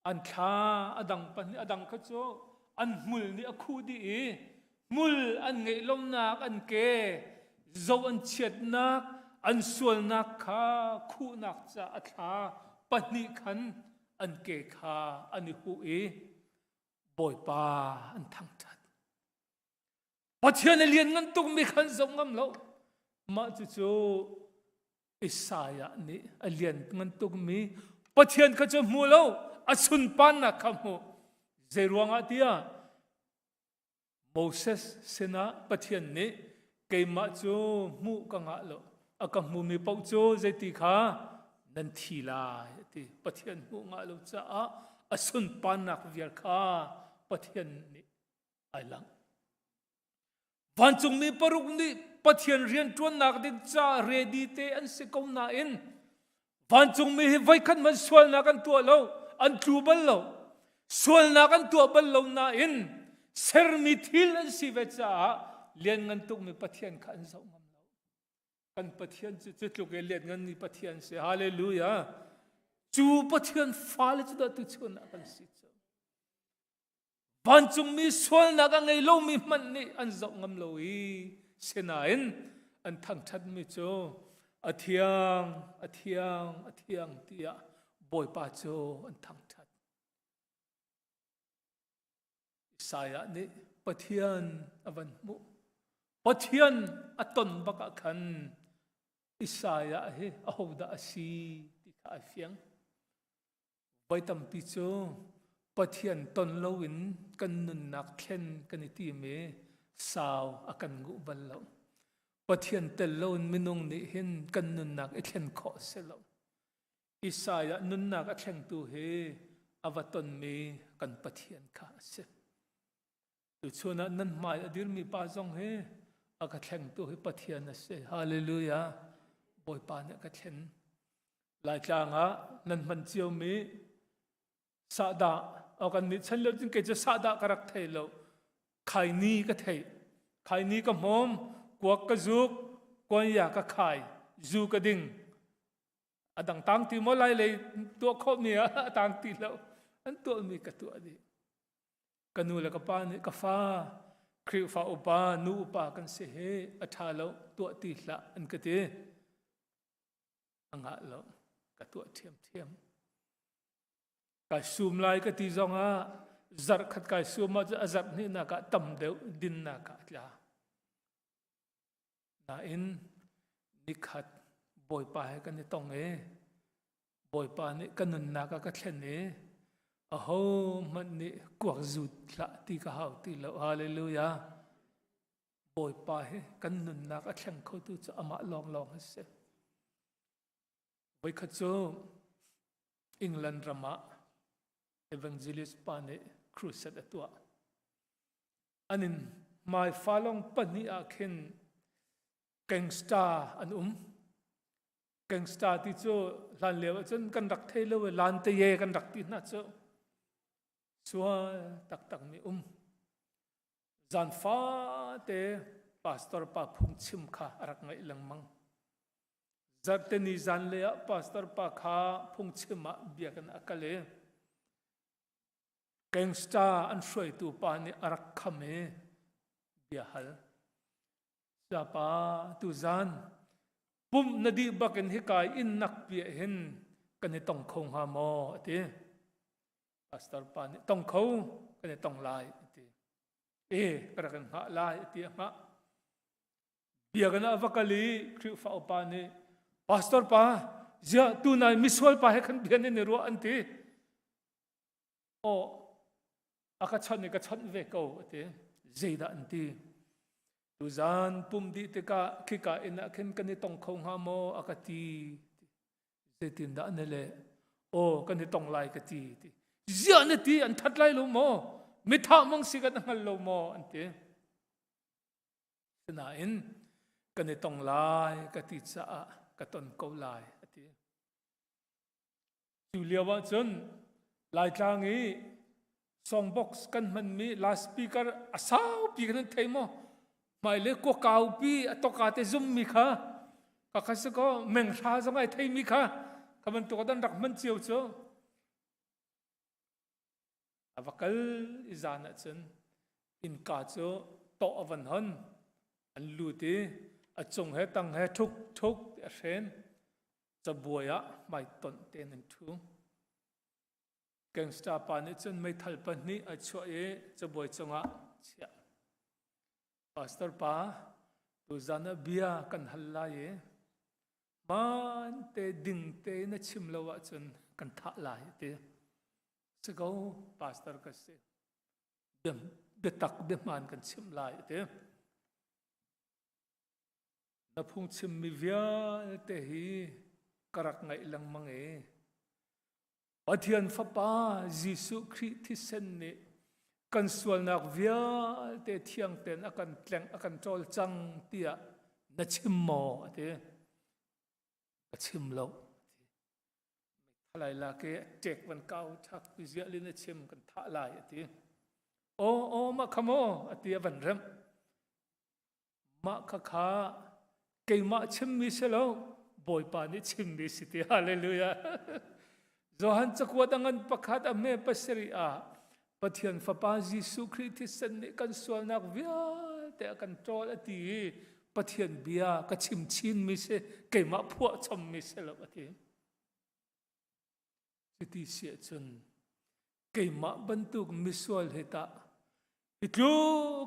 อันข้าอดังปันอดังข้าโจอันมุลนี่อคูดีมุลอันไงลมนักอันเกเจ้าอันเฉียดนักอันส่วนนักข้าคู่นักจ้าอัข้าปันนี่ขันอันเกข้าอันนี้หูบ่อยปาอันทั้งจัดพอเทียนเรียนงั้นตุกมีขันสงงเรามาจู่อิสายะนี่เรียนงั้นตุกมีพอเทียนก็จะมูเราอสุนปันนะคำมูเจรวงอาทิยาโมเสสเสนาพอเทียนนี่เกยมาจู่มูกังอาเราอากังมูมีปกจู่เจติขานันทีลายที่พอเทียนมูงาเราจะอสุนปันนักวิยาข้าพอเทียนนี่ไอหลังวันจงมีปรุกนี้ปะเทียนเรียนจวนนักดิจ้าเรดีเตอันเสกนาอินวันจงมีไว้ขันมันส่วนนักอันตัวเราอันจูบัลเราส่วนนักอันตัวบัลเรานาอินเซอร์มิทิลอันสิเวจ้าเรียนเงินตุกมีปะเทียนขันเจ้างำเรากันปะเทียนจุดลูกเรียนเงินนี่ปะเทียนเสียฮาเลลูยาจูปะเทียนฟ้าเลยจุดตุชนนักอันสิวันจงมีส่วนนักไงเรามีมันนี่อันเจ้างำเราเสนาอินอันทั้งชัดมิโจอธิยังเตียบอยปาโจอันทั้งชัดสายนี้ปะเทียนอวันมุปะเทียนอตนบักขันอิสายะเฮอหูดาสีติขาเฟียงไปตั้มปิโจปะเทียนตนเราวินกันนุนนักเข็นกันตีเมสาวอากันกุบัลเราปะเทียนเตลเรามินงนี่เห็นกันนุนนักเข็นขอเสเราอิสายะนุนนักเข็นตัวเฮอวตนเมกันปะเทียนข้าเสตุชนะนั้นหมายอดีตมีปาจงเฮอากาเข็นตัวเฮปะเทียนเสฮาเลลูยาบอยปานเนี่ยกเข็นหลายจางนั้นมันเจียวมีสาดาเอากันนี่ฉันเลือกจึงเกิดจะสาดากรักเทยเราใครนี้ก็เทยใครนี้ก็มอมกวกกระจุกกวนอยากก็ขายจูกระดิ่งต่างๆที่มอไลเลยตัวครอบเนี่ยต่างตีเราอันตัวมีกับตัวดีกันนูแล้วก็ป้านี่ก็ฟ้าคริฟ้าอุปานูอุปากันเสียอัฐาเราตัวตีละอันก็ดีอังหะเรากับตัวเทียมก็ซูมลายก็ตีจง zar khat kai suma azap ni na ka tam deu din na ka tla na in nikhat boy pa he kan ni tong e boy pa ni kanun na ka thlen e aho man ni kwak zut la ti ka hau ti lo hallelujah boy pa he kanun na ka thlen kho tu cha ama long long se boy khat chu England rama evangelist pa ni crusade atua anin mai falong pani akhin gangsta an gangsta ti chu lan lewa chun kan rak thei lo lan te ye kan rak ti na chu chua tak tak mi zan fa te pastor pa phung chim kha arak ngai lang mang zat te ni zan le pastor pa kha phung chima bia kan akale gangsta an shroi tu pa ni arak khame bia hal pa tu zan pum nadi bakin hikai in nak pia hin kani tong khong ha mo ati pastor pa ni tong kho kani tong lai ati kara kan ha lai ati ma bia kana vakali kri fa pa ni pastor pa zia tu nai miswal pa he kan bia ni ro anti o aka chan ni ka chan ve ko ati zeida anti Tuzan pum di teka kika ina ken kani tong khong ha mo akati zetin da nele o kani tong lai kati zia ne ti an that lai lo mo mi tha mong sigat ngal lo mo ante na in kani tong lai kati cha ka ton ko lai ati Julia wa chun lai tlangi song box kan man mi last speaker asau pi kan thei mo mai le ko kau pi atoka te zum mi kha ka khas ko meng tha zangai thei mi kha kaman to dan rak man chiu cho avakal izana chen in ka cho to avan han an lu ti achung he tang he thuk a hren chabuya mai ton ten an thu gangsta pa ni chen mai thal pa ni a chho e chaboy chunga chia pastor pa tu zana bia kan halla ye man te ding te na chim lawa chun kan tha lai te sego pastor ka se dem betak de man kan chim lai te na phung chim mi via te hi karak ngai lang mang e pathian fa pa jisu christ thi sen ne kan sual nak via te thiang ten akan tleng akan tol chang tia na chim mo ate ka chim lo thalai la ke tek van kau thak zia lin na chim kan tha lai ate o ma khamo ate van rem ma kha kha ke ma chim mi selo boy pa ni chim mi siti hallelujah zohan chakwat angan pakhat ame pasri a pathian fa pa jisu christ san ne kan sual nak via te kan trol ati pathian bia ka chim chin mi se ke ma phua chom mi se lo ati siti se chun ke ma bantuk mi sual heta itlu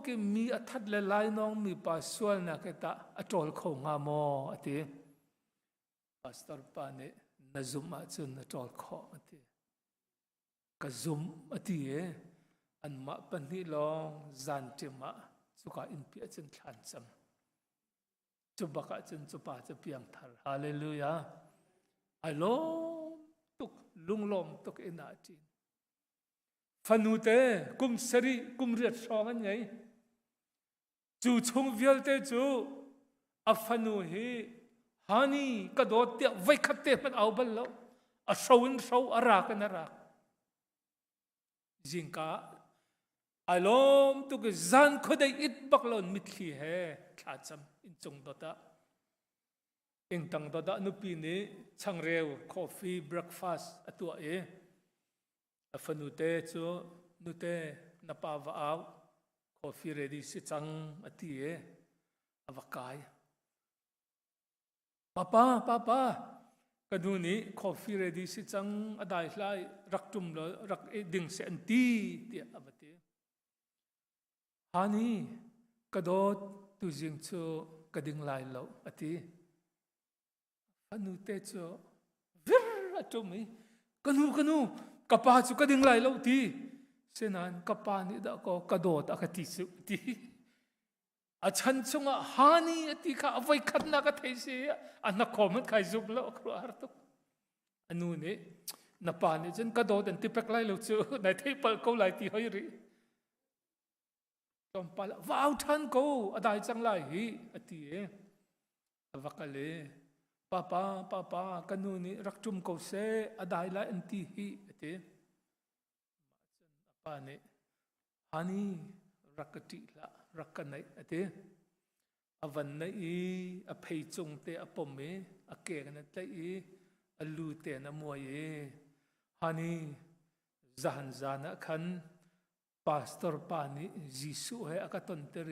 ke mi athat le lai nong mi pa sual na ke ta atol kho nga mo ati pastor pa ne nazuma chun atol kho ati ka zum ati an ma pani long zan tima chuka in pia chen thlan cham chubaka chen chupa che piang thar hallelujah ai long tuk lunglom tuk ina ti fanute kum sari kum riat song an ngai chu chung vial te chu a fanu hi hani ka do te vai khatte man au bal lo a showin show ara kan ara Zinka alom tu ke zan khodai it baklon mitli he thacham in chung dota ing tang dota nu pi ni changreu coffee breakfast atua e afanute chu nute napa wa aw coffee ready si chang ati e avakai papa กันดูนี้ coffee ready สิจังได้ไล่รักจุ่มเลยรักดิ่งเสียนตีเดียอบัติฮานี่กระโดดตุจิงโชกระดิ่งไล่เราอติฮันูเตโชวิร์จุ่มมีกันนูกระปาจุกระดิ่งไล่เราทีเช่นนั้นกระปานี่ดะก็กระโดดอกติสุทีอาฉันชงฮานี่ที่ข้าเอาไว้ขัดนักเทเสียอันนักคอมันใครจุบแล้วครัวฮาร์ตุกอันนู้นนี่นับปานี่ฉันกระโดดอันที่เป็กไล่ลูกเจ้าในที่เปิลเขาไล่ที่เฮยรีจอมปาละว้าวท่านกูอะไรจังไล่ฮีอติเอวักเลยป้ากันนู้นนี่รักจุ่มเขาเสียอะไรไล่อันที่ฮีอติปานี่ฮานี่รักกติละรักกันไหนอติอวันไหนอภัยจงเตอปมเมอเกกันนั่นเลยอลูเตนมวยฮานี่จานขันพาสตอร์ปานี่ยิสุให้อากาศตนเตเร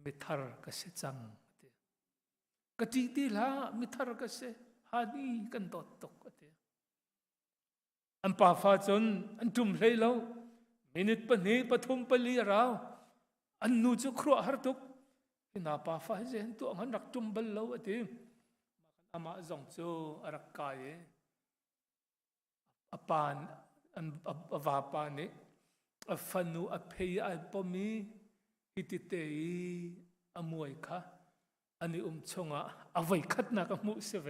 มิทาร์กเสจังกติตีละมิทาร์กเสฮานี่กันตอตกอติอันป่าฟ้าจนอันจุ่มเลยแล้วมินิตปนีปฐุมปลีราวอันนู้จะครัวฮาร์ตุกที่น่าป่าฟ้าเจนตัวงั้นรักจุ่มบัลลาวติมากันอามาจงโจอารักกายอปานอันอวาปานิอฟันูอเพยอัลปมีฮิติเตยอมวยค่ะอันนี้ชงเอาไว้ขัดนักมุสเว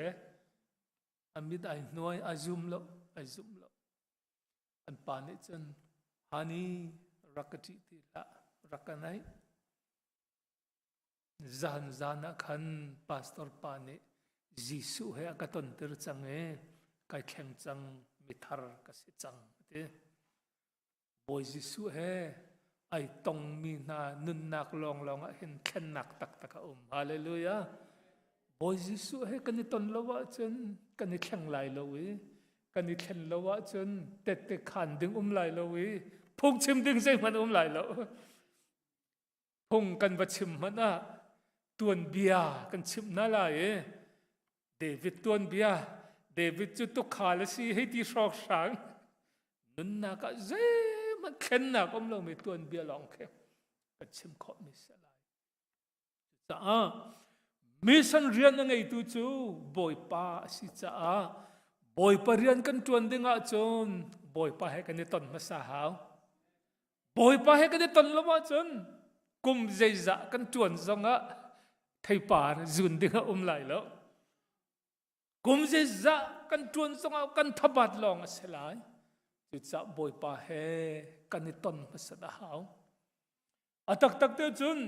อันมิดไอหน่วยอาจุมโลอันปานิจันฮานีรักจิติละรักกันไหนจานขันพาสตอร์ปานิยิสุให้อากาศตนเตอร์จังไก่แข็งจังมิทาร์กสิจังบอยยิสุให้ไอตองมีนานุนนักลองเห็นแค่นักตักฮาเลลูยาบอยยิสุให้กันนี่ตนละวะจนกันนี่แข็งไหลละวิกันนี่แข็งละวะจนเตะขันดึงไหลละวิพุ่งชิมดึงใส่มันไหลละพุ่งกันวัชิมมันตวนเบียกันชิมน่าละเดวิดตวนเบียเดวิดจุดตุขาลสิให้ที่ชอกสังนุนนักเจมันเข็นนักเราไม่ตวนเบียลองเข้มกันชิมขอมิสลายจ้ามิสันเรียนยังไงตูจูบอยป้าสิจ้าบอยปเรียนกันตวนดึงจนบอยป้าให้กันในตนมาสาวบอยป้าให้กันในตนละว่าจนกุมใจจะกันตวนซงไทยป่าจุนดึงไหลแล้วกุมใจจะกันตวนซงกันทับบัดลองเสลายจุดจะบอยป้าให้กันในตนมาสาวตักเตจุน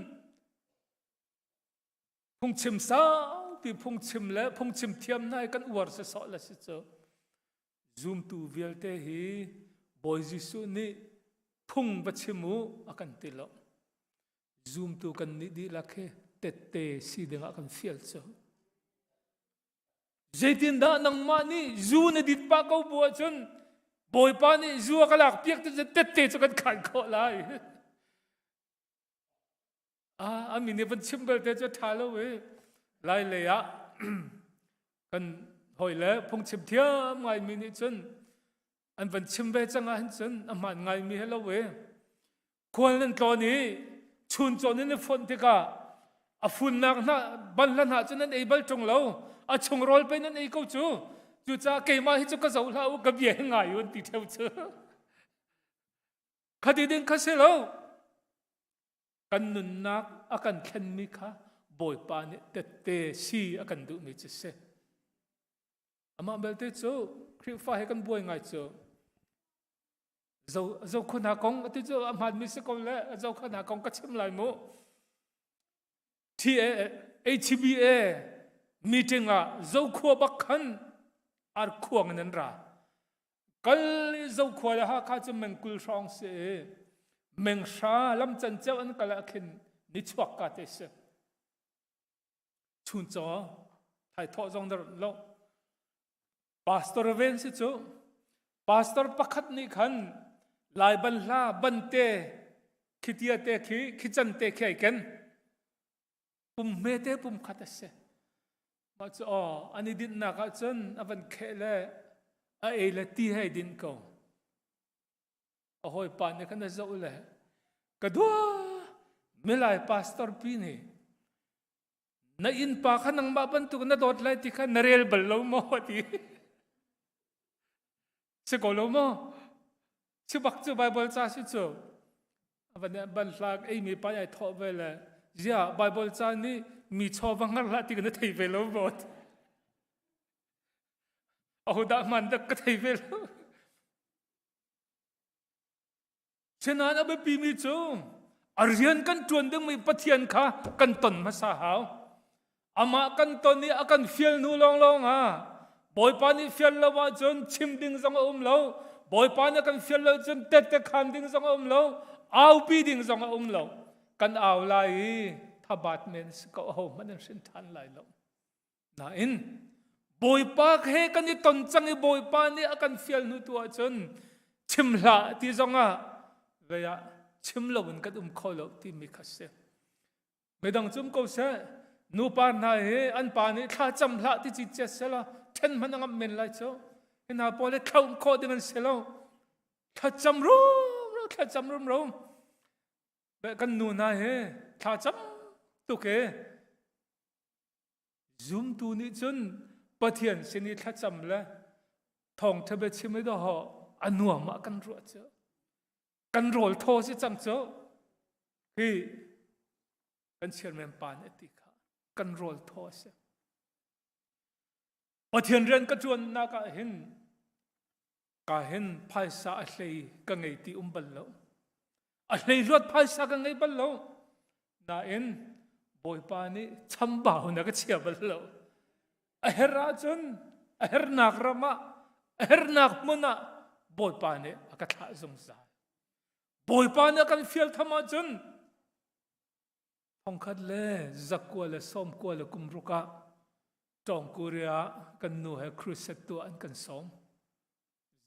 พงชิมสาวที่พงชิมและพงชิมเทียมนายกันอวดเสาะละสิเจ้าซูมตูเวลเตฮีบอยจิสุนี่พงบัชิมูอากันติลซูมตูกันนิดีลักเฮเตเตสีเดงอากันเฟียลเจ้าเจตินดานังมานี่ซูนดิดปากเอาบัวจนบอยปานี่ซูกลักเปียกจะเตเตจะกันขันข้อไล่อามินี่เป็นชิมเบลเตจะทาแล้วเว้ยไล่เลยกันหอยแล้วพงชิมเทียมไงมินี่จนอันเป็นชิมเบจังอันจนอามันไงมีให้แล้วเว้ยควรเล่นตอนนี้ชุนจนนี่ฝนที่กาฝุ่นนักนะบันลันหาจนนั้นไอ้บัลจงเราชงรอลไปนั่นไอ้กูจูจะเกี่ยมาให้จุกเจ้าเรากับเย่ง่ายวันที่เท่าเจอคดีเด้งข้าเสียแล้วกันนุนนักอากันเข็นมิค่ะบอยปานี่เตเตซีอากันดูมิจิเสอามาเบลเตโจคริฟ้าให้กันบอยไงโจเจ้าคนหากงที่โจอามามิสกอลเล่เจ้าคนหากงก็ชิมไหลมูที่ HBA meeting เจ้าขัวบักขันอาร์ขัวเงินรากัลเจ้าขัวละฮะข้าจะมังคุลช่องเสเมงชาลำจันเจ้าอันกะละขินนิชวักกาเตเสชุนจอไทยทอจงเดรโลพาสตอร์เวนสิจูพาสตอร์ปักขัดนี่ขันลายบันลาบันเตคิดยาเตคิจันเตเขียกันปุ่มเมเตปุ่มขัดเส mà cho anh ấy din nạc chân anh vẫn khẽ lệ ấy là ti hay din cầu hồi pan này khăn dấu lệ cái đó mới lại pastor pini na in pa khăn năng ba ban tu na đốt lại thì khăn narel bal lâu mo thì sẽ có lâu mo sẽ bắt cho Bible cha sẽ cho anh ban lag ấy mi pa ai thọ về là giờ Bible cha ni mi cho vang lại thì cái nó thấy về lâu bớt đã man được cái thấy về lâu cho nên anh bị mi chung Arian kan tuan deng mi pathian kha kan ton ma sa hao ama kan ton ni akan fiel nu long long ha boy pa ni fiel lo wa jon chim ding zong lo boy pa ni kan fiel lo jon tet te khan ding zong lo au pi ding zong lo kan au lai thabat men ko ho man sin than lai lo na in boy pa he kan ni ton chang i boy pa ni akan fiel nu tu jon chim la ti zong a veya chim lo un kat khol lo ti mi khase medang chum ko se nu pa na he an pa ni tha cham la ti chi che se la then man ngam men lai cho ina pole khau kho ding an se lo tha cham rum be kan nu na he tha cham tu ke zoom tu ni chun pathian se ni tha cham la thong thabe chim do ho anu ma kan ro cho kan rol tho si chang cho hi kan chairman pan etika kan rol tho se pathian ren ka chuan na ka hin phaisa a hlei ka ngei ti bal lo a hlei ruat phaisa ka ngei bal lo na en boy pa ni cham ba na ka chia bal lo a hera chun a her nak rama a her nak muna boy pa ni ka tha zong za boy pa na kan fiel thama chun hong khat le zakwa le som kwa le kumruka tong korea kan nu he cruset tu an kan som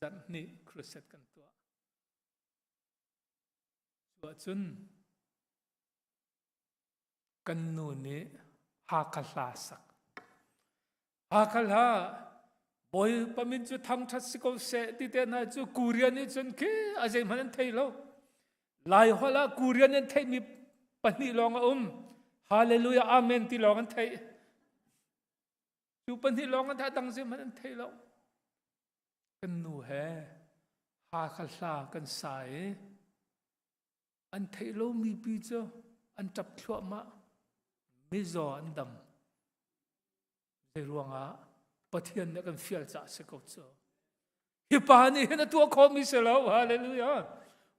zan ni cruset kan tu wa chun kan nu ni ha khala sak ha khala boy pamin chu tham that sikol se ti te na chu korea ni chun ke ajai man thei lo lai hola korean en thei mi pani long hallelujah amen ti long an thei chu pani long an tha tang se man thei lo kan nu he ha khala kan sai an thei lo mi pi cho an tap thua ma mi zo an dam ze ruanga pathian ne kan fial cha se ko cho hi pa ni he na tu kho mi se lo hallelujah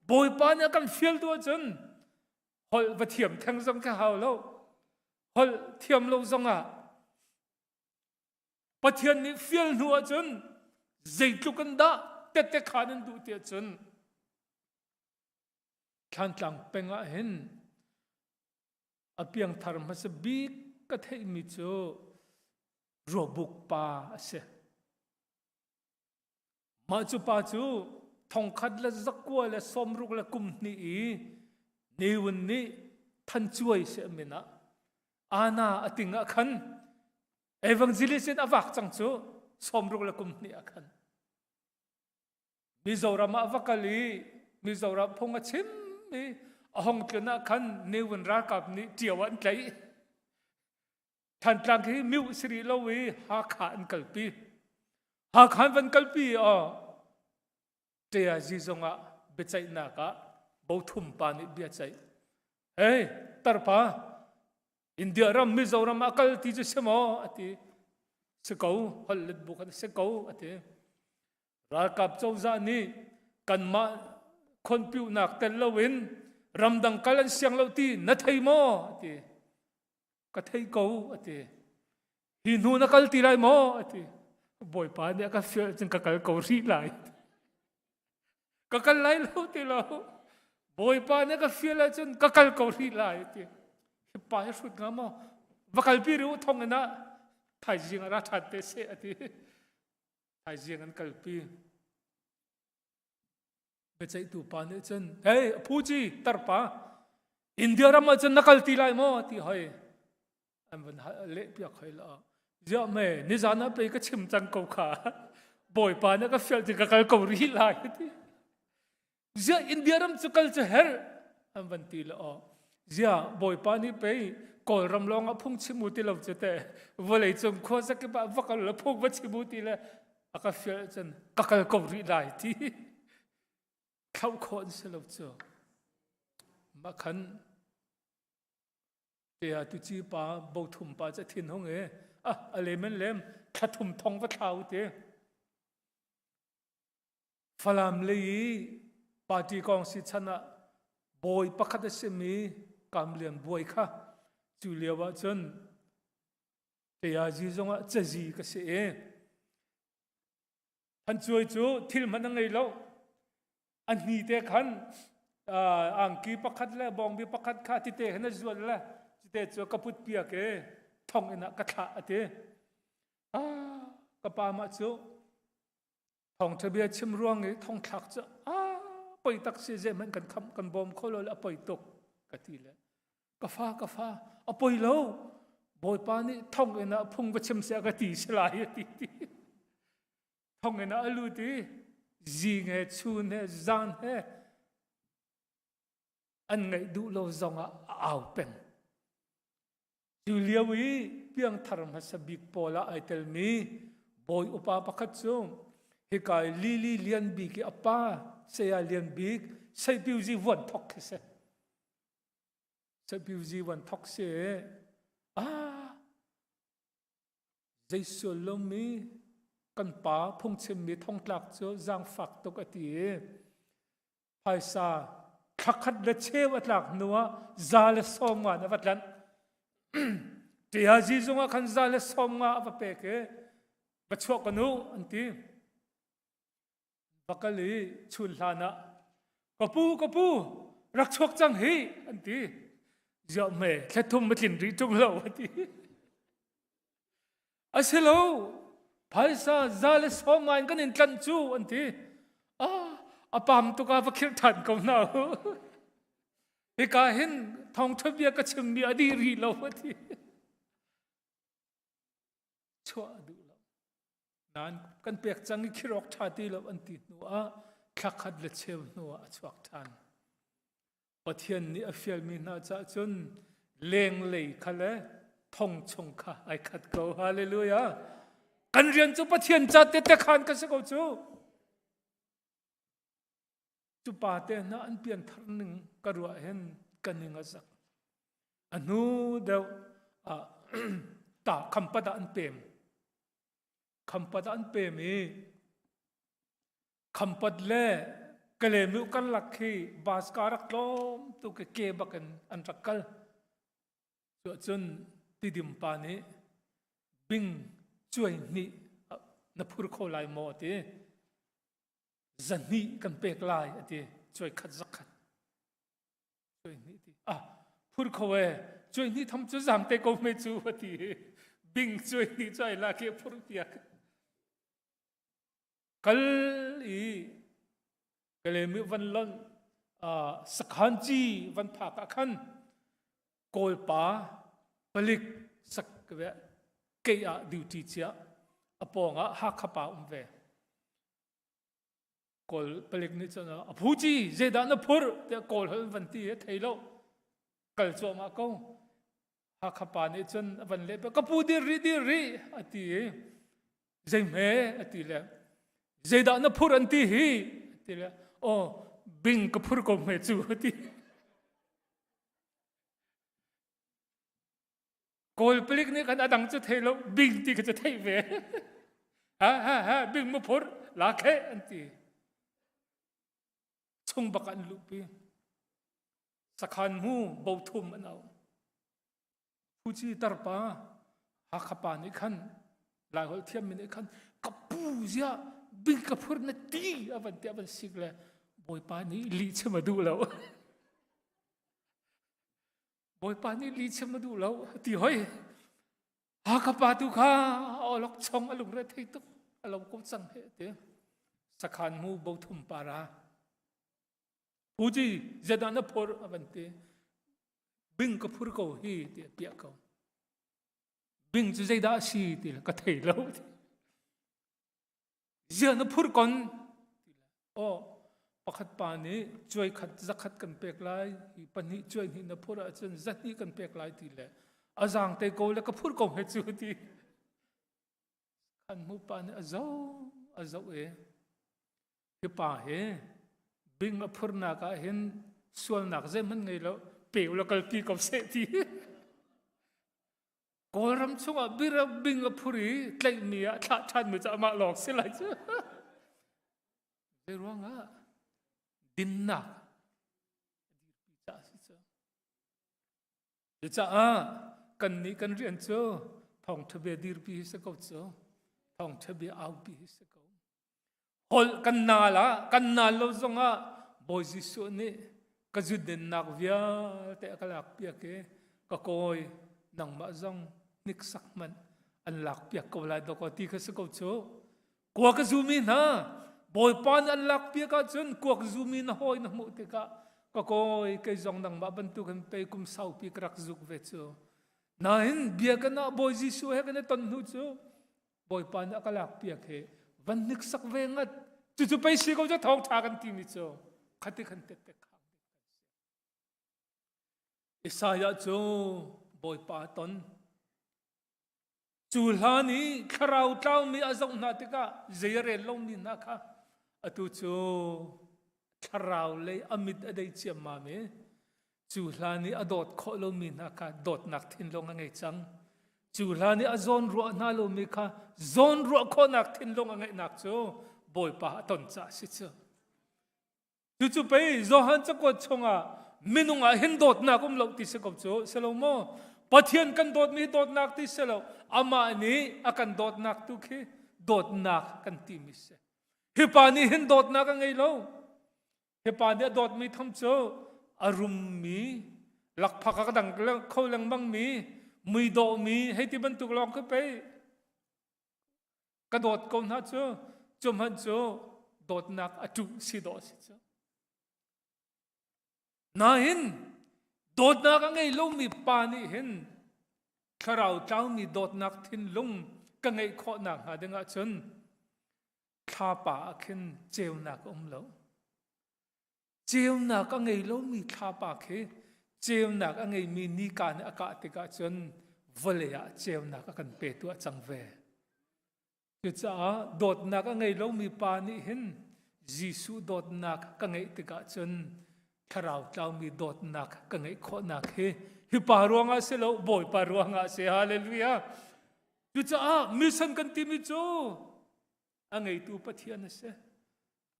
boy pa na kan fiel tu chun hol va thiam thang zong ka hau lo hol thiam lo zong a pathian ni fiel nu chun zai tu kan da te khanin du te chun khan tlang penga hin apiang thar ma se bi ka thei mi chu robuk pa se ma chu pa chu thong khat la zakwa la somruk la kum ni niun ni than chuai se mena ana atinga khan evangelist avak chang chu somruk la kum ni akhan mizoram avakali mizoram phonga chim mi ahong tlana khan niun ra kap ni tiawan tlai than tlang hi miu sri lowi ha khan kalpi ha khan van kalpi tia zizonga bechai na ka bothum pa ni bia chai hey tarpa india ram mizoram akal ti je semo ati sekau holet bukan sekau ati ra kap chau za ni kan ma khon piu nak tel lowin ramdang kalan siang lo ti na thei mo ati ka thei ko ati hi nu na kal ti lai mo ati boy pa ne ka fiel jing ka kal ko ri lai kakal lai lo ti lo boy pa ne ka fiel chun kakal ko ri lai ti pa he sut nga mo vakal pi ru thong na thai jing ra that te se ati thai jing an kal pi be chai tu pa ne chun hey phuji tarpa india ram chun nakal ti lai mo ti hoi am van le pia khoi la เยอะแม่นิจานะไปก็ชิมจังกูขาบ่อยปานก็เฟลที่กัลกูรีไลที่เยอะอินเดียรัมจุกัลจะเฮร์อันวันที่ละอ๋อเยอะบ่อยปานนี่ไปกอลรำลองพุ่งชิมุติเราจะแต่วันไหนจงขอสักแบบว่ากันละพุ่งวัชิมุติละก็เฟลจนกัลกูรีไลที่เขาคนเสลบจ้ะมาขันเดี๋ยวตุจีป้าบ่ทุ่มป้าจะทิ้งห้องอะไรมันเล่มขัดทุ่มทองวัดเท้าเตะฟลามเลยปาร์ตี้กองสิชนะบอยปักขัดเสมีกำเลียนบอยค่ะจูเลียวจนเดี๋ยวจีจงจะจีก็เสียท่านช่วยจูทิลมันยังไงแล้วอันนี้เตะขันอังกีปักขัดแล้วบองบีปักขัดข้าที่เตะขันจวนแล้วที่เตะจูกระพุดเปียกทองเอ็นะกระทะเตะกระปามาจูทองทะเบียนชิมร่วงทองถักจะไปตักเสียมันกันคำกันบอมเขาเลยเอาไปตกกะทีเลยกาฟ้าเอาไปแล้วบอยปานี่ทองเอ็นะพุ่งไปชิมเสียกะทีสลายตีทองเอ็นะอลูตีจีเงชูเนจานเฮอันไงดูเราจงเอาเป็นจูเลียวีเพียงทารมาสบิกโปละไอเทลมีบอยอุปาปคัดซุงฮิกายลีเลียนบิกอป้าเสียเลียนบิกใช้บิวจีวันทอกเสใช้บิวจีวันทอกเสใจสุลมีกันป้าพงเชมีท่องหลักเจ้าจางฝักตกตีภายซาขัดเลเชวัดหลักนัวซาเลสอมวันวัดลันเดียจีจงขันซาเลสอมงาอวเปกบัชวกนูอันตีบักลีชุลลานะกปูรักชกจังฮีอันตีเจ้าแม่แค่ทุ่มมาถิ่นรีจุงเราอันตีอาเซโลภายซาซาเลสอมงานกันอินกันจูอันตีอาปามตุกาบักขิรทันกำนาฮิกาเห็นทองทะเบียกชิมมีอดีรีเราอันตีชัวดูแล้วนั้นกันเปียกจังคิรอกชาติเราอันตีนัวขักขัดเลเชวนัวชวักทันปะเทียนนี้อฟิลมีน่าจะจนเลงเลยคะเลทองชงค่ะไอขัดเกาฮาเลลูยากันเรียนจูปะเทียนจัดเตะขันกันสักจูปาเตนะอันเปลี่ยนทางหนึ่งกระวเห็นกันหนึ่งสักอันนู้เดียวตาคำปัดอันเปรมคำปัดอันเปรมีคำปัดเล่กเลมิวกันลักขีบาสการักล้อมตุกเก็บกันอันรักกันจนติดิมปานีบิงช่วยนี่นับพูดเขาลายหมดที่จันนี่กันเปกลายที่ช่วยขัดสักขัดช่วยนี่ที่พูดเขาเองช่วยนี่ทำจุดสามเตก็ไม่จูบที่บิงช่วยนี่ช่วยลาเก็บพูดเปียกกัลอีก็เลยมีวันล้นสักขันจีวันผักขันโกลป้าผลิตสักเวเกียดิวตีเชียอปองหักขป้าเวโกลผลิตนี่จะนะผู้จีเจดานพูดแต่โกลวันที่ไทยเรากัลจวมาก็หักขป้านี่จนวันเล็บก็พูดดีรีอติเจเมอติเลยเจดานพูดอันที่ฮีอติเลยบิงก็พูดก็ไม่จูอติโกลปลิกนี่กันอดังจะเทลบิงที่ก็จะเทเวบิงมาพูดลาเคอันที่ชงบักันลุปีสักขันหูบ่าวทุ่มอันเอาผู้จีตร์ป้าหักขปานี่ขันหลายคนเทียมนี่ขันกับปูเสียบิงกับพูดนั่นตีอวันเดียวันสิกเลยบ่อยป้านี่ลีชมาดูแล้วบ่อยปานี่ลีชมาดูแล้วที่เฮ้ยหากปาตุข้าเอาล็อกช่องอารมณ์เรทิตุอารมณ์กุศลเหตุสักขันมูบ่ทุ่มปาราผู้จีจะดานพูดอวันเตบิงกับพูดเขาฮีเดียเปียเขา bing chu zai da si ti ka thei lo zia na phur kon o pakhat pa ni choi khat zakhat kan pek lai hi pani choi ni na phur a chen zat ni kan pek lai ti le azang te ko le ka phur ko he chu ti kan mu pa ni azo e hi pa he bing a phur na ka hin sual nak ze man ngei lo pe lo kal ki ko se ti Koram chunga bira binga phuri tlai mi a tha than mi cha ma lok se lai chu ve ruanga dinna cha si cha a kan ni kan rian chu thong thbe dir pi se ko chu thong thbe au pi se ko hol kan na lo zonga boy ji su ni ka ju den nak via te ka lak pia ke ka koi nang ma zong nik sak man an lak pia ko la do ko ti ka se ko chu ko ka zumi na boy pan an lak pia ka chun ko ka zumi na hoi na mu te ka koi ke zong nang ma ban tu kan pe kum sau pi krak zuk ve chu na hin bia ka na boy ji su he ka na ton hu chu boy pan ka lak pia ke van nik sak ve ngat chu chu pe si ko cha thong tha kan ti mi chu khati khan te te kha Isaya chu boy pa ton chulhani kharau tau mi azong na tika zere lo mi na kha atu chu kharau le amit adai chiam ma me chulhani adot kho lo mi na kha dot nak thin lo ngai chang chulhani azon ro na lo mi kha zon ro kho nak thin lo ngai nak chu boy pa ton cha si chu chu pe zo han cha ko chonga minunga hin dot na kum lo ti se ko chu selomo pathian kan dot mi dot nak ti selo ama ni akan dot nak tu khi dot nak kan ti mi se hi pa ni hin dot nak ngai lo hi pa ni dot mi tham chu arum mi lak phaka ka dang khau lang bang mi mui do mi hei ti ban tu lok ka pe ka dot ko na chu chum han chu dot nak atu si do si chu na hin dot nak ngai lo mi pa ni hin kharau tau mi dot nak thin lung ka ngai kho nak ha denga chun tha pa khin cheu nak lo cheu nak ka ngai lo mi tha pa khe cheu nak ngai mi ni ka ne aka te ka chun vole ya cheu nak kan pe tu chang ve chu cha dot nak ngai lo mi pa ni hin jisu dot nak ka ngai te ka chun kharau tau mi dot nak ka ngai kho nak he hi pa ruanga se lo boy pa ruanga se hallelujah chu cha mission kan ti mi chu angai tu pathian se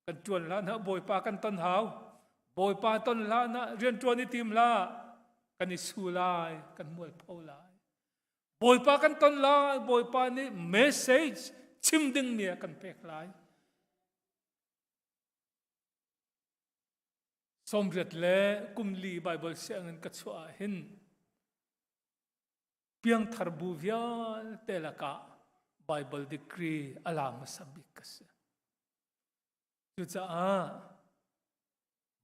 kan tuan la na boy pa kan ton hau boy pa ton la na rian tuan ni tim la kan ni su lai kan mual phau lai boy pa kan ton la boy pa ni message chim ding nia kan pek lai somret le kumli bible se angan ka chua hin piang tharbu vial telaka bible decree alam sabik kas chu cha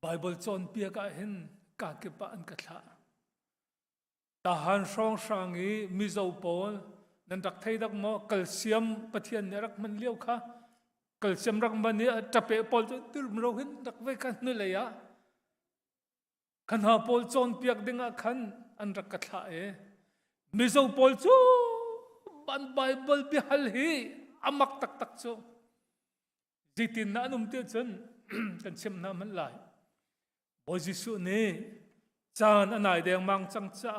bible chon pia ka hin ka ke pa an ka tha ta han song sangi mizo pol nan dak thai dak mo calcium pathian ne rak man liau kha calcium rak man ni tape pol chu tir ro hin dak ve kan nu le ya kan ha pol chon piak dinga khan an rak ka tha e mizo pol chu ban bible bi hal hi amak tak tak chu jitin na num te chen kan chem na man lai bo jisu ne chan anai deng mang chang cha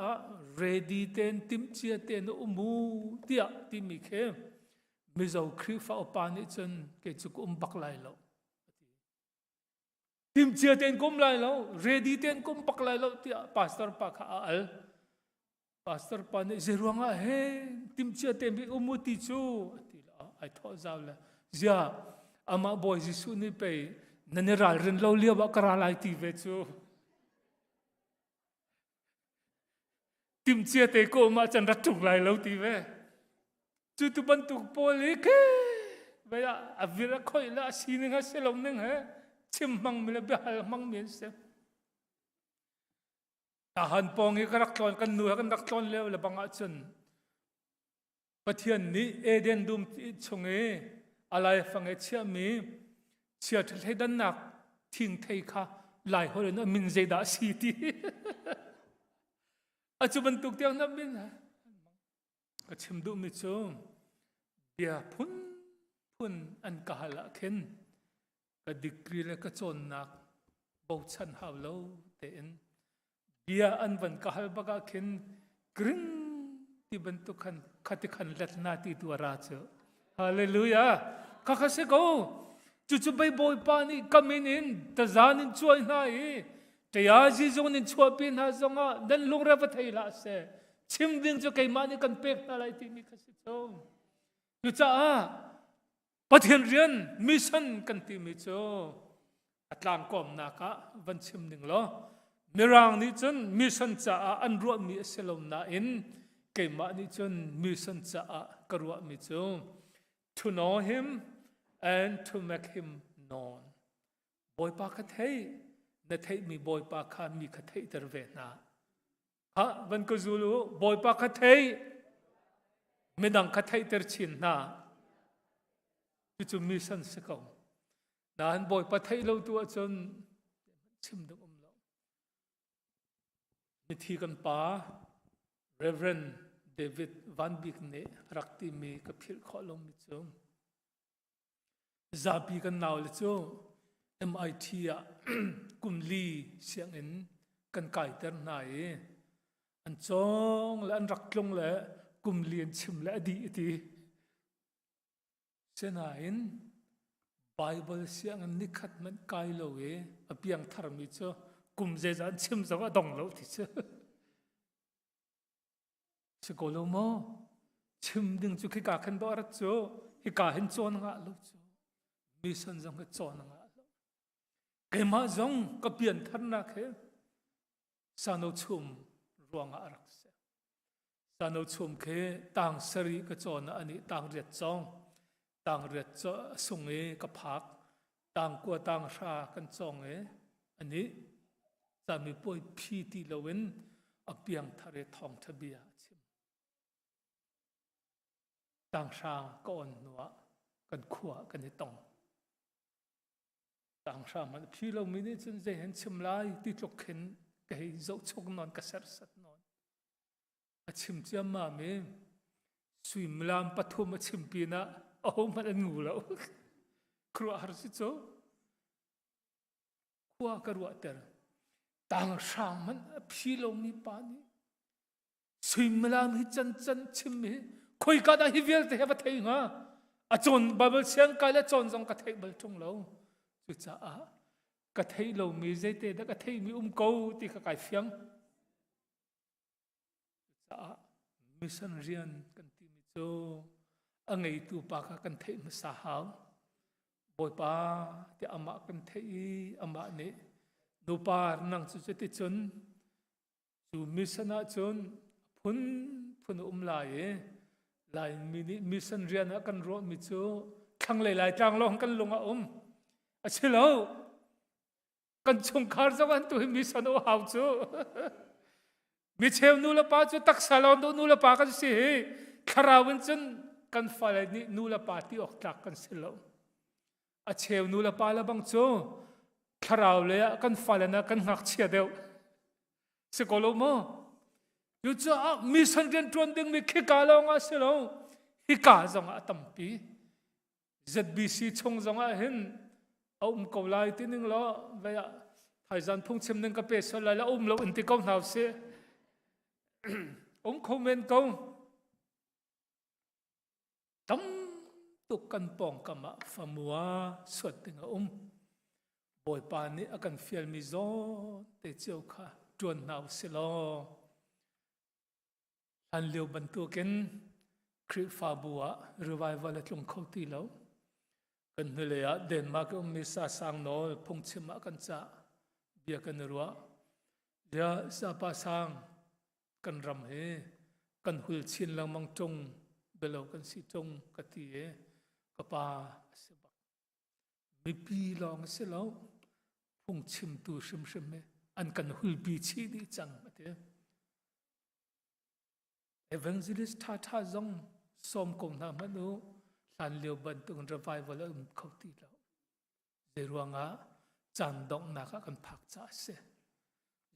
ready ten tim chia ten umu tia ti mi khe mizo khri fa pa ni chen ke chu kum bak lai lo tim chia ten kum lai lo ready ten kum pak lai lo tia pastor pa kha al pastor pa ne zeruanga he tim chia ten bi umu ti chu ti la ai tho zaw la zia ama boy jisu ni pe naneral ren lo lia ba kara lai ti ve chu tim chia te ko ma chan rat tuk lai lo ti ve chu tu ban tu poli ke ve ya avira khoi la sini nga selom neng he chim mang mi le be hal mang mi se ta han pong i karak klon kan nu kan dak klon le le banga chun ปะเทียนนี้เอเดนดุมชงอะไรฟังเชียมีเชียทให้ดันหนักทิ้งเทค่ะหลายคนเลยนะมินเจดาสีตีอาจุบันตุกเตียงนั้นมินนะก็ชิมดูมิจูเบียพุนอันกาละเข็นก็ดิกรีและก็จนหนักบ่ชันหาวโลเต็นเบียอันวันกาลบักเข็นกริ้งที่บรรทุกขันขัดขันเล็ดนาที่ตัวราชฮาเลลูยาข้าเสกจู่ๆไปบ่อยปานี่กำมินินแต่จานินช่วยนายแต่ยาจีจงนินช่วยปีนหาจงดันลงเรือพัทยาเสชิมดิ้งจะใครมานี่กันเป็กอะไรที่มีข้าเสกจู่จ้าปะเทียนเรียนมิชันกันที่มิจูอัตลางกอมนักวันชิมหนึ่งล้อมีรางนี้จนมิชันจ้าอันรัวมีเสลมนาอินเกมานี้จนมิชันจ้ากรัวมิจู to know him and to make him known บอยปากเทยนั่นเทยมีบอยปากขามีเทยตระเวนะฮะวันก็จูลูบอยปากเทยไม่ดังเทยตระชินนะจู่ๆมิชันสกองนั่นบอยปากเทยเราตัวจนชิมดุเรามิธีกันป้า Reverend David Van Beek เนี่ยรักที่มีกับพิลข้อลงมิจูซาบีกันนาวเลยจู MIT กุมลีเสียงอินกันไก่เตอร์นายอันจงและอันรักลงและกุมเลียนชิมและดีดีเช่นนั้นไบเบิลเสียงอันนิคัดมันไกลเลยอเปียงทารมิจูกุมเจจันชิมสังดงเราที่เจสกอลโมชิมดึงจุกฮิกาขันบารัตจูฮิกาเห็นโจนงาลูจูมีสันจังก็โจนงาลูเกมาจงก็เปลี่ยนทันนักเหสานุชุมรวงอารักเสสานุชุมเคต่างสรีก็โจนอันนี้ต่างเรียดจงต่างเรียดจสุงก็พักต่างกัวต่างชากันจงอันนี้จะมีป่วยพีติเลวินอเปียงทะเลทองทะเบียต่างชาก็อ่อนหนัวกันขวกันในตองต่างชามันพี่เราไม่ได้จนจะเห็นชิมลายที่จกเห็นก็ให้เจ้าชกนอนกระเสรสัตนอนชิมเจ้ามาเมสุยมลามปฐุมชิมปีนะโอ้มันงูแล้วครัวหาสิโจขวากระวัดเตอร์ต่างชามันพี่เรามีปานีสุยมลามฮิจันชิมคุยกันฮิวิลที่เหตุเองอ่ะจนบับเสียงกันแล้วจนจงกระเทยบัลจงเราจุดจ้ากระเทยเรามีใจเตะกระเทยมีกูที่ขายเฟียงจ้ามิสันเรียนกันที่มิโจอังไงตัวปากกันเทยมิสาหาวบอยป้าที่อามากันเทยอามาเนี่ยดูปานังสุดที่จนจูมิสันจนพุนลายลายมิสันเรียนกันรอมิโจทั้งหลายๆจังลงกันลงอาเชลล์กันชงคาร์จังวันตัวมิสันโอฮาวจูมิเชลนูลปาจูตักสลอนดูนูลปากันสิคาราวินจันกันฟาเลนี่นูลปาที่ออกจากกันสิลอาเชลนูลปาละบังจูคาราวเลยกันฟาเลนะกันหักเชียเดียวสกอลโมยูจ้ามิสันเรียนตรวนดึงมีขี้กาลงอาเสลฮิกาจงอาตัมปีZBC ชงจงอาเห็นเอากาวไลที่นึงล้อเวียไทยจันพุ่งชิมนึงกระเป๋สลายแล้วเราอินทิกองหนาวเสียคอมเมนต์กงตั้มตุกันปองกำมาฟามัวสวดถึงบอยปานี่อากันเฟียลมิโซเตเจียวค่ะจวนหนาวเสียล้ออันเลี้ยวบรรทุกกันคริฟาบัวรีไววัลลงเข้าตีแล้วกันเลียเดนมาร์กมิสาสังโนพงชิมากันจ้าเบียกันรัวเดียซาปาสังกันรำเฮกันหุลชินลังมังจงเบลกันสิจงกตีเอกปาเสบักมีปีลองเสแล้วพงชิมตูชิมเมอันกันหุลบีชีดีจังมาเถอะEvangelist ท่าจง som kong na manu san liu ban tung revival khau ti lo zeruanga chan dong na ka kan phak cha se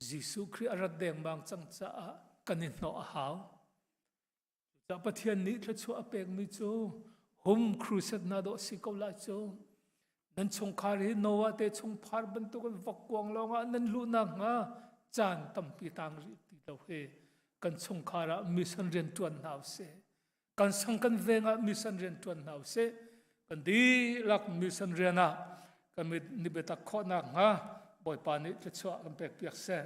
Jisu Christ arat deng bang chang cha kanin no hau cha pathian ni thla chu apek mi chu hum crusade na do si ko la chu nan chung khari nowa te chung phar ban tu kan vakwang lo nga nan lu na nga chan tam pi tang ri ti lo he kan chung khara mission ren tuan naw se kan sang kan venga mission ren tuan naw se kan di lak mission rena kan mi ni beta kho na nga boy pa ni thla chu kan pek piak se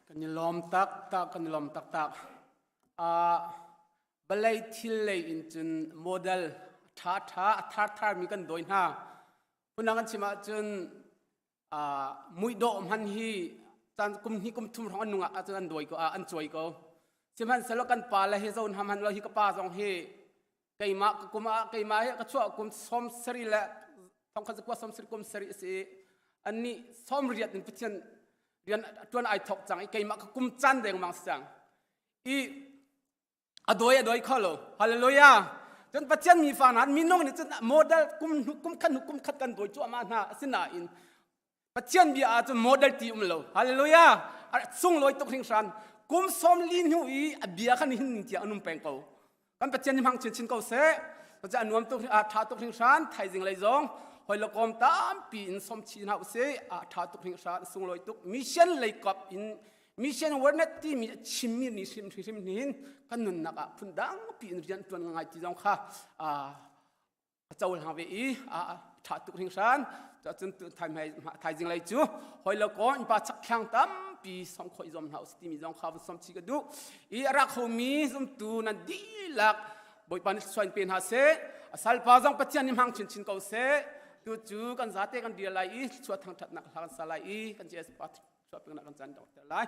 kan ni lom tak tak kan ni lom tak tak balai thil lei in chun model tha mi kan doi na punangan chima chun mui do man hi chan kum hi kum thum rong anunga a chan doi ko an choi ko chimhan salokan pa la he zon ham han lo hi ka pa jong he keima he ka chua kum som sri la thong kha kwa som sri kum sri si anni som riat in pichen rian tuan ai thok chang i keima ka kum chan deng mang sang i adoi khalo hallelujah chen pachen mi fa nan mi nong ni chen model kum khat kan doi chu ama na sina in pachen bi a chu model ti lo hallelujah sung loi tok ring san kum som lin hu i abia khan hin ti anum peng ko kan pachen ni mang chin ko se cha anuam tok tha tok ring san thai jing lai zong hoi lo kom tam pi in som chi na se tha tok ring san sung loi tok mission lai kap in mission awareness ti mi chimmi ni sim nin kanun naka phundang pi in rian tuan ngai ti jong kha chaul ha ve i tha tuk ring san cha chun thai jing lai chu hoi lo ko in pa chak khyang tam pi som khoi zom house ti mi jong kha som chi ga du i ara kho mi zum tu na di lak boi pan soin pen ha se asal pa jong pachian nim hang chin ko se tu chu kan zate kan dia lai i chu thang that nak han salai i kan jes pat chu peng nak kan chan dok lai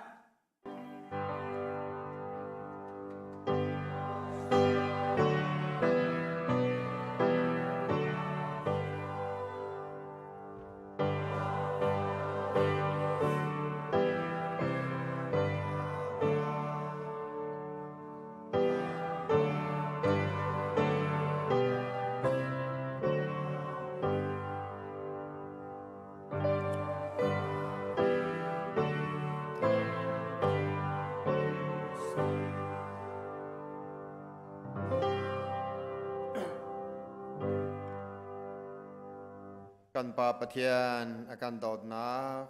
kan pa pathian akan dot nak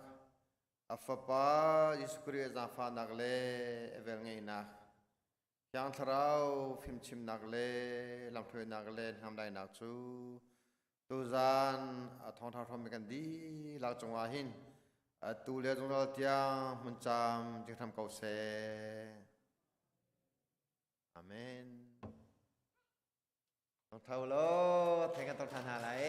afapa iskuri za fa nak le evel ngei nak yang tharau phim chim nak le lam thoi nak le ham dai nak chu tu zan thong thong thom kan di la chungwa hin tu le jong la tia mun cham jing tham kau se amen thong thau lo thai kan tong than ha lai